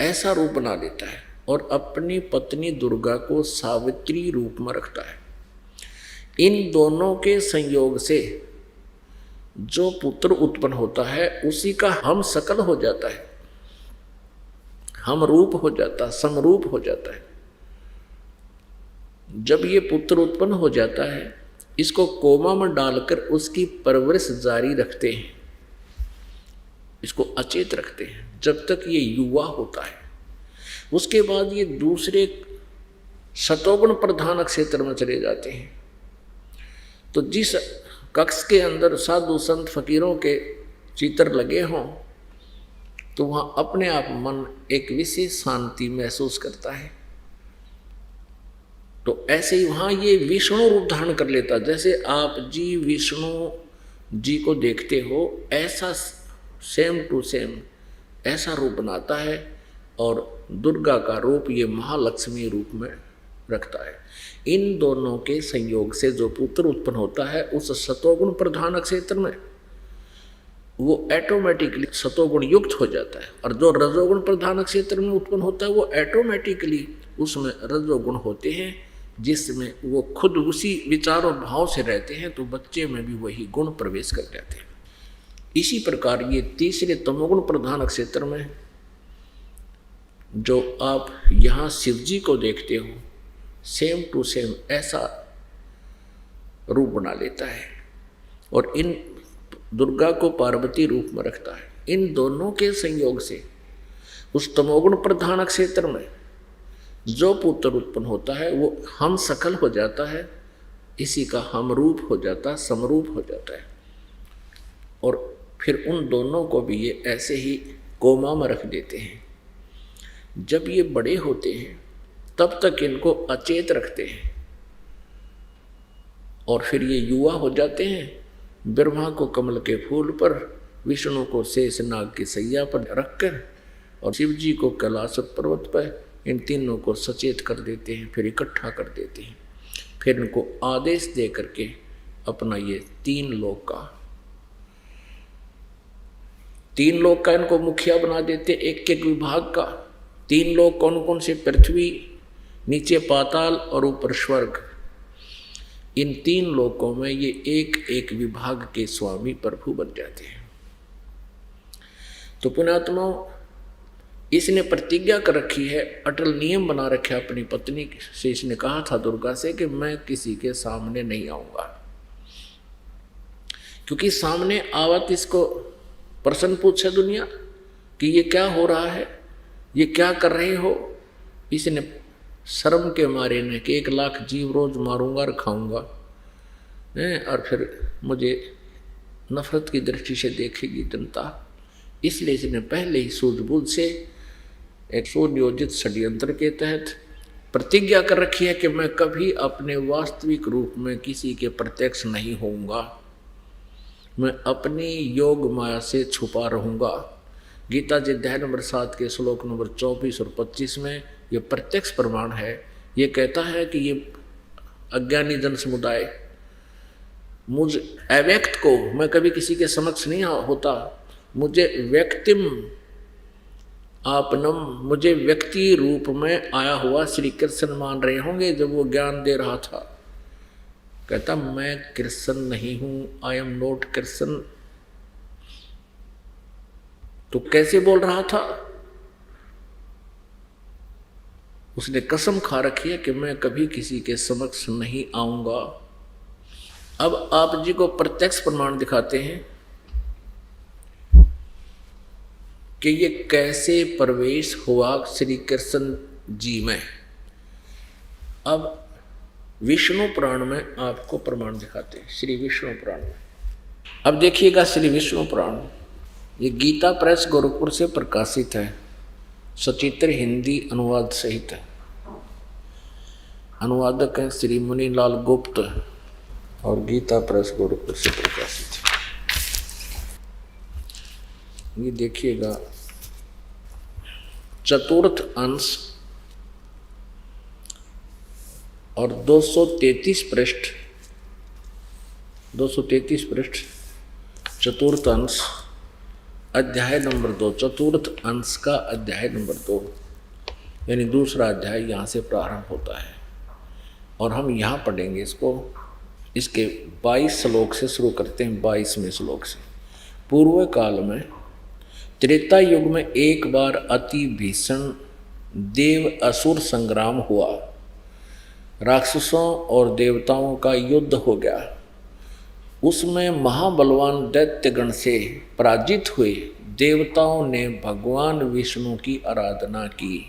ऐसा रूप बना देता है, और अपनी पत्नी दुर्गा को सावित्री रूप में रखता है। इन दोनों के संयोग से जो पुत्र उत्पन्न होता है उसी का हम सकल हो जाता है, हम रूप हो जाता है, समरूप हो जाता है। जब ये पुत्र उत्पन्न हो जाता है, इसको कोमा में डालकर उसकी परवरिश जारी रखते हैं, इसको अचेत रखते हैं जब तक ये युवा होता है। उसके बाद ये दूसरे सतोगुण प्रधान क्षेत्र में चले जाते हैं। तो जिस कक्ष के अंदर साधु संत फकीरों के चित्र लगे हों तो वहाँ अपने आप मन एक विशेष शांति महसूस करता है। तो ऐसे ही वहाँ ये विष्णु रूप धारण कर लेता। जैसे आप जी विष्णु जी को देखते हो, ऐसा सेम टू सेम ऐसा रूप बनाता है और दुर्गा का रूप ये महालक्ष्मी रूप में रखता है। इन दोनों के संयोग से जो पुत्र उत्पन्न होता है उस सतोगुण प्रधान क्षेत्र में वो ऑटोमेटिकली सतोगुण युक्त हो जाता है, और जो रजोगुण प्रधान क्षेत्र में उत्पन्न होता है वो ऑटोमेटिकली उसमें रजोगुण होते हैं, जिसमें वो खुद उसी विचार और भाव से रहते हैं, तो बच्चे में भी वही गुण प्रवेश कर जाते हैं। इसी प्रकार ये तीसरे तमोगुण प्रधान क्षेत्र में जो आप यहाँ शिव जी को देखते हो, सेम टू सेम ऐसा रूप बना लेता है और इन दुर्गा को पार्वती रूप में रखता है। इन दोनों के संयोग से उस तमोगुण प्रधान क्षेत्र में जो पुत्र उत्पन्न होता है वो हम सकल हो जाता है, इसी का हम रूप हो जाता है, समरूप हो जाता है। और फिर उन दोनों को भी ये ऐसे ही कोमा में रख देते हैं। जब ये बड़े होते हैं तब तक इनको अचेत रखते हैं और फिर ये युवा हो जाते हैं। ब्रह्मा को कमल के फूल पर, विष्णु को शेष नाग की सैया पर रखकर और शिव जी को कैलाश पर्वत पर, इन तीनों को सचेत कर देते हैं, फिर इकट्ठा कर देते हैं। फिर इनको आदेश दे करके अपना ये तीन लोक का इनको मुखिया बना देते, एक एक विभाग का। तीन लोक कौन कौन से? पृथ्वी, नीचे पाताल और ऊपर स्वर्ग। इन तीन लोकों में ये एक एक विभाग के स्वामी प्रभु बन जाते हैं। तो पुण्यात्मा, इसने प्रतिज्ञा कर रखी है, अटल नियम बना रखा है अपनी पत्नी से। इसने कहा था दुर्गा से कि मैं किसी के सामने नहीं आऊंगा, क्योंकि सामने आवत इसको प्रश्न पूछे दुनिया कि ये क्या हो रहा है, ये क्या कर रहे हो। इसने शर्म के मारे ने कि 1 लाख जीव रोज मारूंगा और खाऊंगा, और फिर मुझे नफरत की दृष्टि से देखेगी जनता। इसलिए इसने पहले ही सूझबूझ से एक सुनियोजित षड्यंत्र के तहत प्रतिज्ञा कर रखी है कि मैं कभी अपने वास्तविक रूप में किसी के प्रत्यक्ष नहीं होऊंगा, मैं अपनी योग माया से छुपा रहूंगा। गीता जी अध्याय नंबर 7 के श्लोक नंबर 24 और 25 में ये प्रत्यक्ष प्रमाण है। ये कहता है कि ये अज्ञानी जन समुदाय मुझ अव्यक्त को, मैं कभी किसी के समक्ष नहीं होता, मुझे व्यक्तिम आपनम, मुझे व्यक्ति रूप में आया हुआ श्री कृष्ण मान रहे होंगे। जब वो ज्ञान दे रहा था कहता मैं कृष्ण नहीं हूं, आई एम नॉट कृष्ण। तो कैसे बोल रहा था? उसने कसम खा रखी है कि मैं कभी किसी के समक्ष नहीं आऊंगा। अब आप जी को प्रत्यक्ष प्रमाण दिखाते हैं कि ये कैसे प्रवेश हुआ श्री कृष्ण जी में। अब विष्णु पुराण में आपको प्रमाण दिखाते हैं, श्री विष्णु पुराण में। अब देखिएगा श्री विष्णु पुराण, ये गीता प्रेस गोरखपुर से प्रकाशित है, सचित्र हिंदी अनुवाद सहित है। अनुवादक हैं श्री मुनीलाल गुप्त और गीता प्रेस गोरखपुर से प्रकाशित है। ये देखिएगा, चतुर्थ अंश और 233 पृष्ठ चतुर्थ अंश अध्याय नंबर 2, चतुर्थ अंश का अध्याय नंबर 2, यानी दूसरा अध्याय यहाँ से प्रारंभ होता है और हम यहाँ पढ़ेंगे इसको इसके 22 श्लोक से शुरू करते हैं। 22वें श्लोक से। पूर्व काल में त्रेता युग में एक बार अति भीषण देव असुर संग्राम हुआ। राक्षसों और देवताओं का युद्ध हो गया। उसमें महाबलवान दैत्यगण से पराजित हुए देवताओं ने भगवान विष्णु की आराधना की।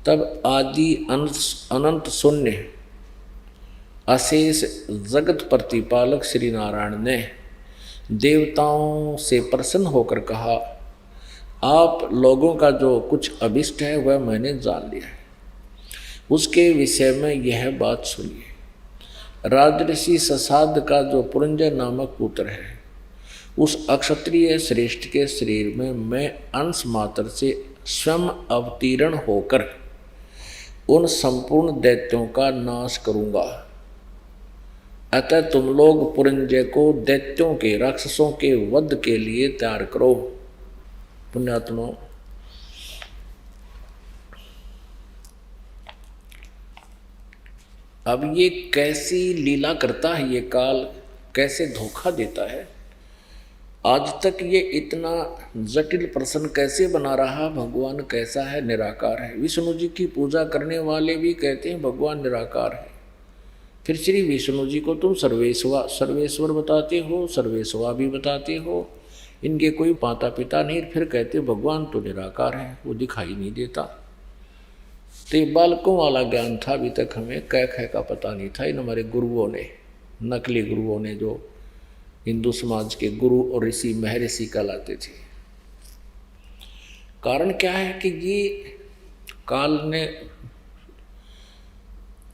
तब आदि अनंत शून्य अशेष जगत प्रतिपालक श्री नारायण ने देवताओं से प्रसन्न होकर कहा, आप लोगों का जो कुछ अभिष्ट है वह मैंने जान लिया है। उसके विषय में यह बात सुनिए। राजऋषि ससाद का जो पुरंजय नामक पुत्र है, उस अक्षत्रिय श्रेष्ठ के शरीर में मैं अंश मात्र से स्वयं अवतीर्ण होकर उन संपूर्ण दैत्यों का नाश करूंगा। अतः तुम लोग पुरंजय को दैत्यों के राक्षसों के वध के लिए तैयार करो। पुण्यात्मा, अब ये कैसी लीला करता है, ये काल कैसे धोखा देता है। आज तक ये इतना जटिल प्रश्न कैसे बना रहा, भगवान कैसा है, निराकार है। विष्णु जी की पूजा करने वाले भी कहते हैं भगवान निराकार है। फिर श्री विष्णु जी को तुम सर्वेश्वर बताते हो, सर्वेश्वा भी बताते हो, इनके कोई माता पिता नहीं, फिर कहते भगवान तो निराकार है, वो दिखाई नहीं देता। तो ये बालकों वाला ज्ञान था, अभी तक हमें कै खे का पता नहीं था। इन हमारे गुरुओं ने, नकली गुरुओं ने, जो हिंदू समाज के गुरु और ऋषि महर्षि कहलाते थे। कारण क्या है कि ये काल ने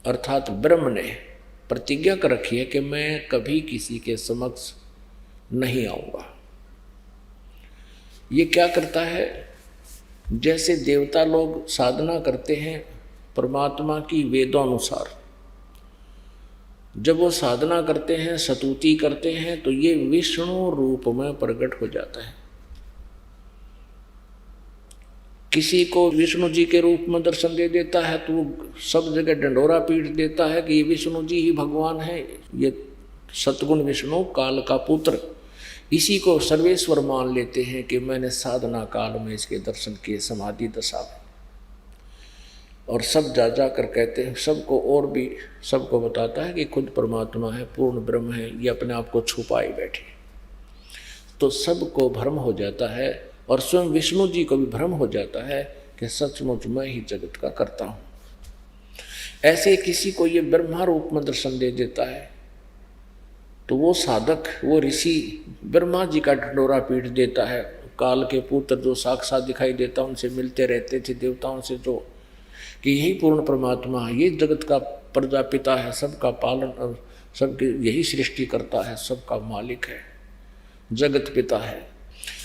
अर्थात ब्रह्म ने प्रतिज्ञा कर रखी है कि मैं कभी किसी के समक्ष नहीं आऊंगा। ये क्या करता है, जैसे देवता लोग साधना करते हैं परमात्मा की वेदानुसार, जब वो साधना करते हैं, स्तुति करते हैं, तो ये विष्णु रूप में प्रकट हो जाता है। किसी को विष्णु जी के रूप में दर्शन दे देता है तो वो सब जगह डंडोरा पीट देता है कि ये विष्णु जी ही भगवान है, ये सतगुण विष्णु काल का पुत्र। इसी को सर्वेश्वर मान लेते हैं कि मैंने साधना काल में इसके दर्शन किए समाधि दशा में। और सब जा जा कर कहते हैं, सबको और भी सबको बताता है कि खुद परमात्मा है, पूर्ण ब्रह्म है, ये अपने आप को छुपाए बैठे। तो सबको भ्रम हो जाता है और स्वयं विष्णु जी को भी भ्रम हो जाता है कि सचमुच मैं ही जगत का करता हूँ। ऐसे किसी को ये ब्रह्मा रूप में दर्शन दे देता है तो वो साधक, वो ऋषि ब्रह्मा जी का ढंडोरा पीट देता है। काल के पुत्र जो साक्षात दिखाई देता, उनसे मिलते रहते थे देवताओं से, जो कि यही पूर्ण परमात्मा है, ये जगत का प्रजापिता है, सबका पालन, सबकी यही सृष्टि करता है, सबका मालिक है, जगत पिता है।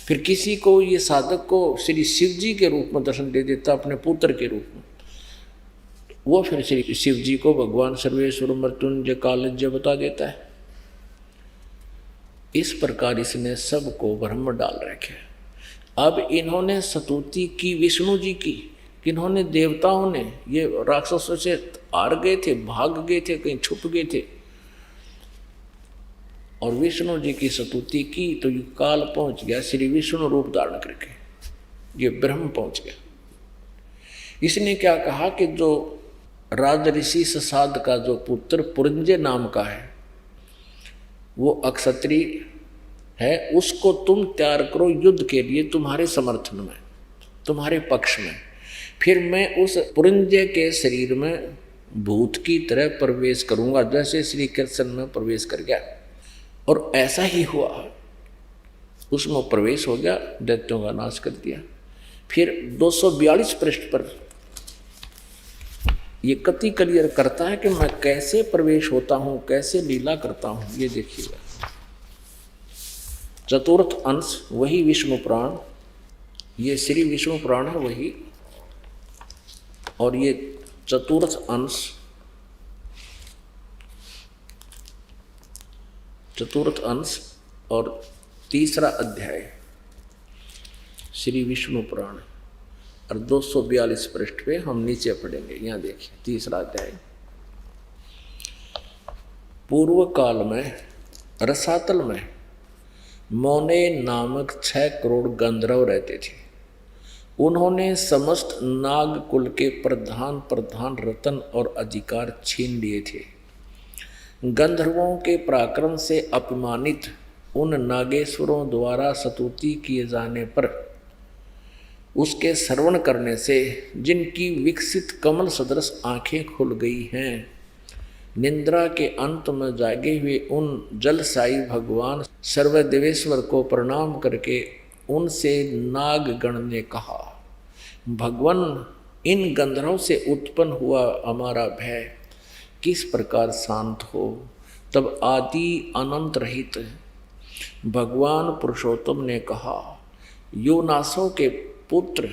फिर किसी को, ये साधक को श्री शिव जी के रूप में दर्शन दे देता, अपने पुत्र के रूप में। वो फिर श्री शिव जी को भगवान सर्वेश्वर मृत्युंजय कालज्ञ बता देता है। इस प्रकार इसने सबको भ्रम डाल रखे। अब इन्होंने स्तुति की विष्णु जी की, किन्होंने, देवताओं ने। ये राक्षसों से हार गए थे, भाग गए थे, कहीं छुप गए थे, और विष्णु जी की स्तुति की तो ये काल पहुंच गया श्री विष्णु रूप धारण करके, ये ब्रह्म पहुंच गया। इसने क्या कहा कि जो राजऋषि ससाद का जो पुत्र पुरंजय नाम का है, वो अक्षत्रिय है, उसको तुम तैयार करो युद्ध के लिए, तुम्हारे समर्थन में, तुम्हारे पक्ष में। फिर मैं उस पुरंजय के शरीर में भूत की तरह प्रवेश करूंगा, जैसे श्री कृष्ण में प्रवेश कर गया। और ऐसा ही हुआ, उसमें प्रवेश हो गया, दैत्यों का नाश कर दिया। फिर 242 पृष्ठ पर ये कति क्लियर करता है कि मैं कैसे प्रवेश होता हूं, कैसे लीला करता हूं। ये देखिएगा, चतुर्थ अंश वही विष्णु पुराण, ये श्री विष्णु पुराण है वही, और ये चतुर्थ अंश और तीसरा अध्याय श्री विष्णु पुराण। और 242 पृष्ठ पे हम नीचे पढ़ेंगे। यहाँ देखिए, तीसरा अध्याय। पूर्व काल में रसातल में मौने नामक 6 करोड़ गंधर्व रहते थे। उन्होंने समस्त नाग कुल के प्रधान रतन और अधिकार छीन लिए थे। गंधर्वों के पराक्रम से अपमानित उन नागेश्वरों द्वारा स्तुति किए जाने पर उसके श्रवण करने से जिनकी विकसित कमल सदृश आंखें खुल गई हैं, निद्रा के अंत में जागे हुए उन जलसाई भगवान सर्वदेवेश्वर को प्रणाम करके उनसे नागगण ने कहा, भगवान, इन गंधर्वों से उत्पन्न हुआ हमारा भय किस प्रकार शांत हो। तब आदि अनंत रहित भगवान पुरुषोत्तम ने कहा, योनासव के पुत्र,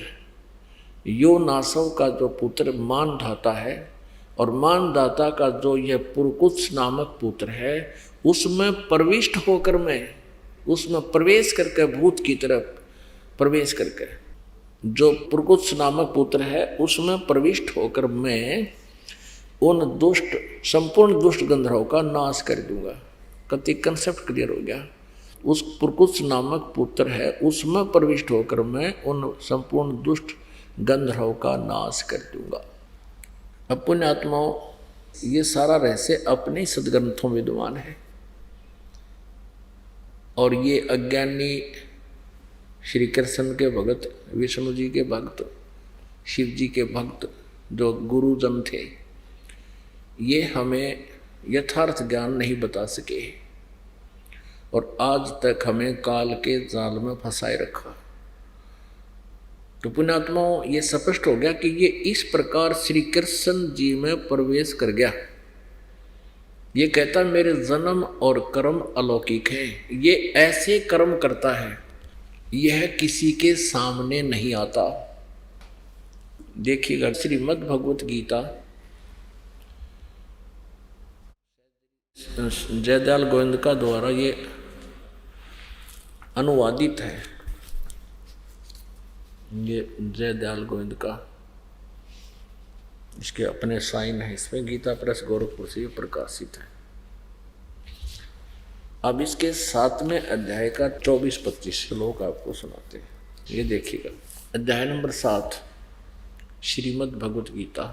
योनासव का जो पुत्र मानधाता है और मानदाता का जो यह पुरकुत्स नामक पुत्र है, उसमें प्रविष्ट होकर मैं, उसमें प्रवेश करके भूत की तरफ प्रवेश करके, जो पुरकुत्स नामक पुत्र है उसमें प्रविष्ट होकर मैं उन दुष्ट, संपूर्ण दुष्ट गंधर्वों का नाश कर दूंगा। कति कंसेप्ट क्लियर हो गया। उस पुरकुत्स नामक पुत्र है उसमें प्रविष्ट होकर मैं उन संपूर्ण दुष्ट गंधर्वों का नाश कर दूंगा। अब पुण्यात्माओं, ये सारा रहस्य अपने सदग्रंथों में विद्यमान है और ये अज्ञानी श्री कृष्ण के भगत, विष्णु जी के भक्त, शिव जी के भक्त जो गुरुजन थे, ये हमें यथार्थ ज्ञान नहीं बता सके और आज तक हमें काल के जाल में फंसाए रखा। तो पुण्यात्माओं, ये स्पष्ट हो गया कि ये इस प्रकार श्री कृष्ण जी में प्रवेश कर गया। ये कहता मेरे जन्म और कर्म अलौकिक है, ये ऐसे कर्म करता है, यह किसी के सामने नहीं आता। देखिएगा श्रीमद् भगवत गीता जयदयाल गोविंद द्वारा ये अनुवादित है। ये जयदयाल गोविंद का, इसके अपने साइन है, इसमें गीता प्रेस गोरखपुर से प्रकाशित है। अब इसके 7वें अध्याय का 24-25 श्लोक आपको सुनाते हैं। ये देखिएगा, अध्याय नंबर 7 श्रीमद् भगवत गीता,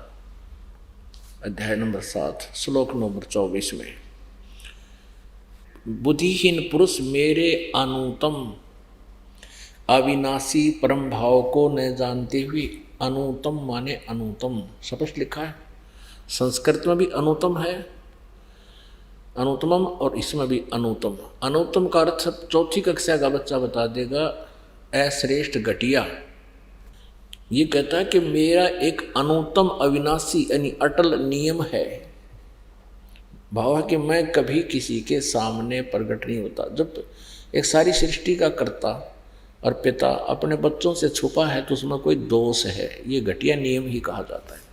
अध्याय नंबर 7 श्लोक नंबर 24 में, बुद्धिहीन पुरुष मेरे अनुतम अविनाशी परम भाव को न जानते हुए, अनुतम माने अनुतम, स्पष्ट लिखा है। संस्कृत में भी अनुतम है, अनुतमम, और इसमें भी अनुतम। अनुतम का अर्थ चौथी कक्षा का बच्चा बता देगा, अश्रेष्ठ घटिया। ये कहता है कि मेरा एक अनुतम अविनाशी यानी अटल नियम है, भाव है कि मैं कभी किसी के सामने प्रकट नहीं होता। जब एक सारी सृष्टि का कर्ता और पिता अपने बच्चों से छुपा है तो उसमें कोई दोष है, ये घटिया नियम ही कहा जाता है।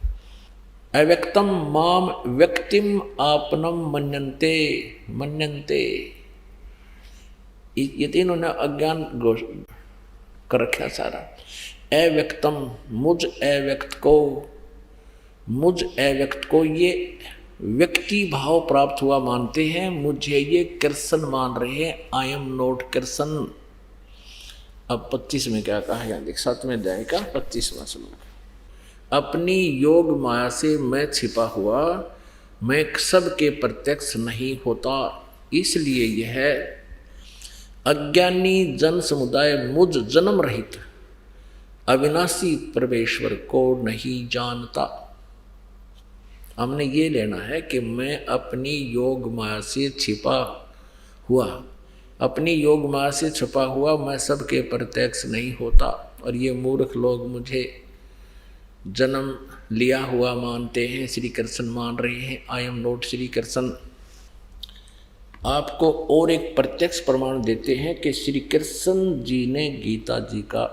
अव्यक्तम माम व्यक्तिम आपनम मन्यन्ते, मन्यन्ते, ये तीनों ने अज्ञान कर रखा सारा। अव्यक्तम, मुझ अव्यक्त को, मुझ अव्यक्त को ये व्यक्ति भाव प्राप्त हुआ मानते हैं, मुझे ये कृष्ण मान रहे हैं, आई एम नॉट कृष्ण। अब 25 में क्या कहा, यहाँ देख 7वें अध्याय का 25वां श्लोक, अपनी योग माया से मैं छिपा हुआ, मैं सबके प्रत्यक्ष नहीं होता, इसलिए यह अज्ञानी जन समुदाय मुझ जन्म रहित अविनाशी परमेश्वर को नहीं जानता। हमने ये लेना है कि मैं अपनी योग माया से छिपा हुआ, अपनी योग माया से छुपा हुआ मैं सबके प्रत्यक्ष नहीं होता, और ये मूर्ख लोग मुझे जन्म लिया हुआ मानते हैं, श्री कृष्ण मान रहे हैं, I am not Shri Krishna. आपको और एक प्रत्यक्ष प्रमाण देते हैं कि श्री कृष्ण जी ने गीता जी का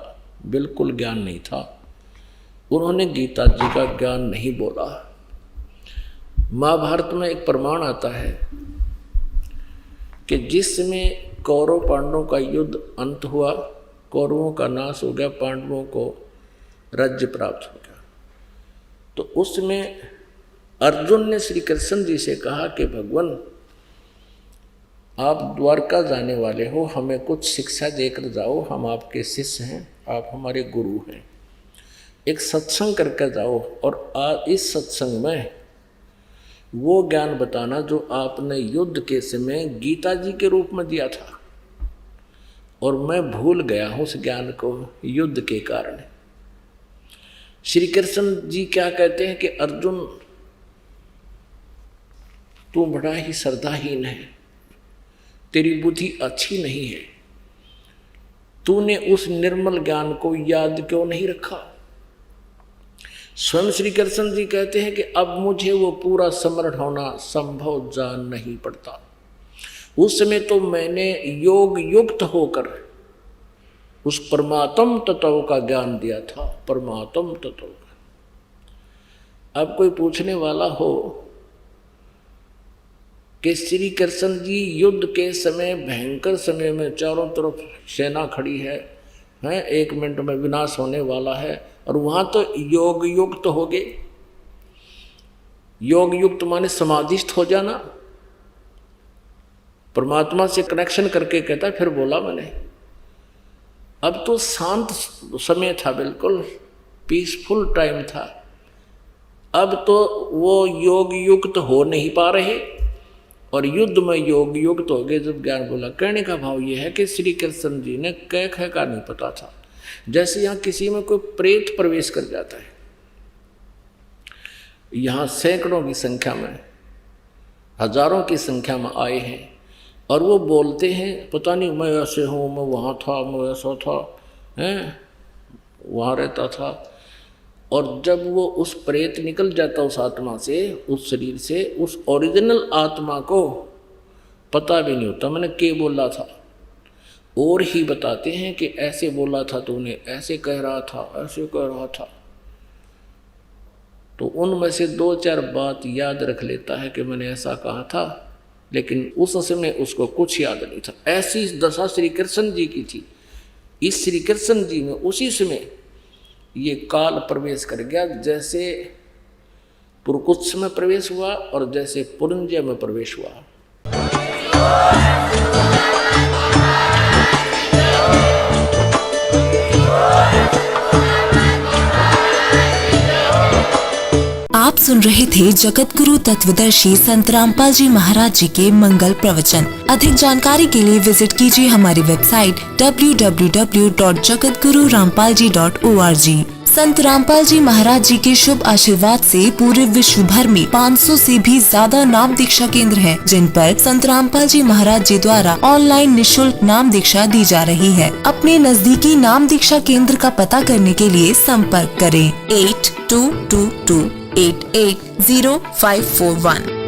बिल्कुल ज्ञान नहीं था, उन्होंने गीता जी का ज्ञान नहीं बोला। महाभारत में एक प्रमाण आता है कि जिसमें कौरव पांडवों का युद्ध अंत हुआ, कौरवों का नाश हो गया, पांडवों को राज्य प्राप्त हो गया, तो उसमें अर्जुन ने श्री कृष्ण जी से कहा कि भगवान, आप द्वारका जाने वाले हो, हमें कुछ शिक्षा देकर जाओ, हम आपके शिष्य हैं, आप हमारे गुरु हैं। एक सत्संग करके जाओ और इस सत्संग में वो ज्ञान बताना जो आपने युद्ध के समय गीता जी के रूप में दिया था, और मैं भूल गया हूँ उस ज्ञान को युद्ध के कारण। श्री कृष्ण जी क्या कहते हैं कि अर्जुन तू बड़ा ही श्रद्धाहीन है, तेरी बुद्धि अच्छी नहीं है, तूने उस निर्मल ज्ञान को याद क्यों नहीं रखा। स्वयं श्री कृष्ण जी कहते हैं कि अब मुझे वो पूरा समरण होना संभव जान नहीं पड़ता। उस समय तो मैंने योग युक्त होकर उस परमात्म तत्व का ज्ञान दिया था, परमात्म तत्व का। अब कोई पूछने वाला हो कि श्री कृष्ण जी युद्ध के समय, भयंकर समय में चारों तरफ सेना खड़ी है, 1 मिनट में विनाश होने वाला है, और वहां तो योग युक्त हो गए। योग युक्त माने समाधिस्थ हो जाना। परमात्मा से कनेक्शन करके कहता, फिर बोला मैंने, अब तो शांत समय था, बिल्कुल पीसफुल टाइम था। अब तो वो योग युक्त हो नहीं पा रहे और युद्ध में योग युक्त हो गए। जब ज्ञान बोला, कहने का भाव ये है कि श्री कृष्ण जी ने कह का नहीं पता था। जैसे यहाँ किसी में कोई प्रेत प्रवेश कर जाता है, यहाँ सैकड़ों की संख्या में, हजारों की संख्या में आए हैं, और वो बोलते हैं पता नहीं मैं ऐसे हूँ, मैं वहाँ था, मैं ऐसा था, वहाँ रहता था। और जब वो उस प्रेत निकल जाता उस आत्मा से, उस शरीर से, उस ओरिजिनल आत्मा को पता भी नहीं होता मैंने क्या बोला था, और ही बताते हैं कि ऐसे बोला था तूने, ऐसे कह रहा था, ऐसे कह रहा था। तो उनमें से 2-4 बात याद रख लेता है कि मैंने ऐसा कहा था, लेकिन उस समय उसको कुछ याद नहीं था। ऐसी दशा श्री कृष्ण जी की थी। इस श्री कृष्ण जी में उसी समय ये काल प्रवेश कर गया, जैसे पुरकुत्स में प्रवेश हुआ और जैसे पुरंजय में प्रवेश हुआ। आप सुन रहे थे जगत गुरु तत्वदर्शी संत रामपाल जी महाराज जी के मंगल प्रवचन। अधिक जानकारी के लिए विजिट कीजिए हमारी वेबसाइट www.jagatgururampalji.org। संत रामपाल जी महाराज जी के शुभ आशीर्वाद से पूरे विश्व भर में 500 से भी ज्यादा नाम दीक्षा केंद्र हैं, जिन पर संत रामपाल जी महाराज जी द्वारा ऑनलाइन निशुल्क नाम दीक्षा दी जा रही है। अपने नजदीकी नाम दीक्षा केंद्र का पता करने के लिए संपर्क करें 8222880541।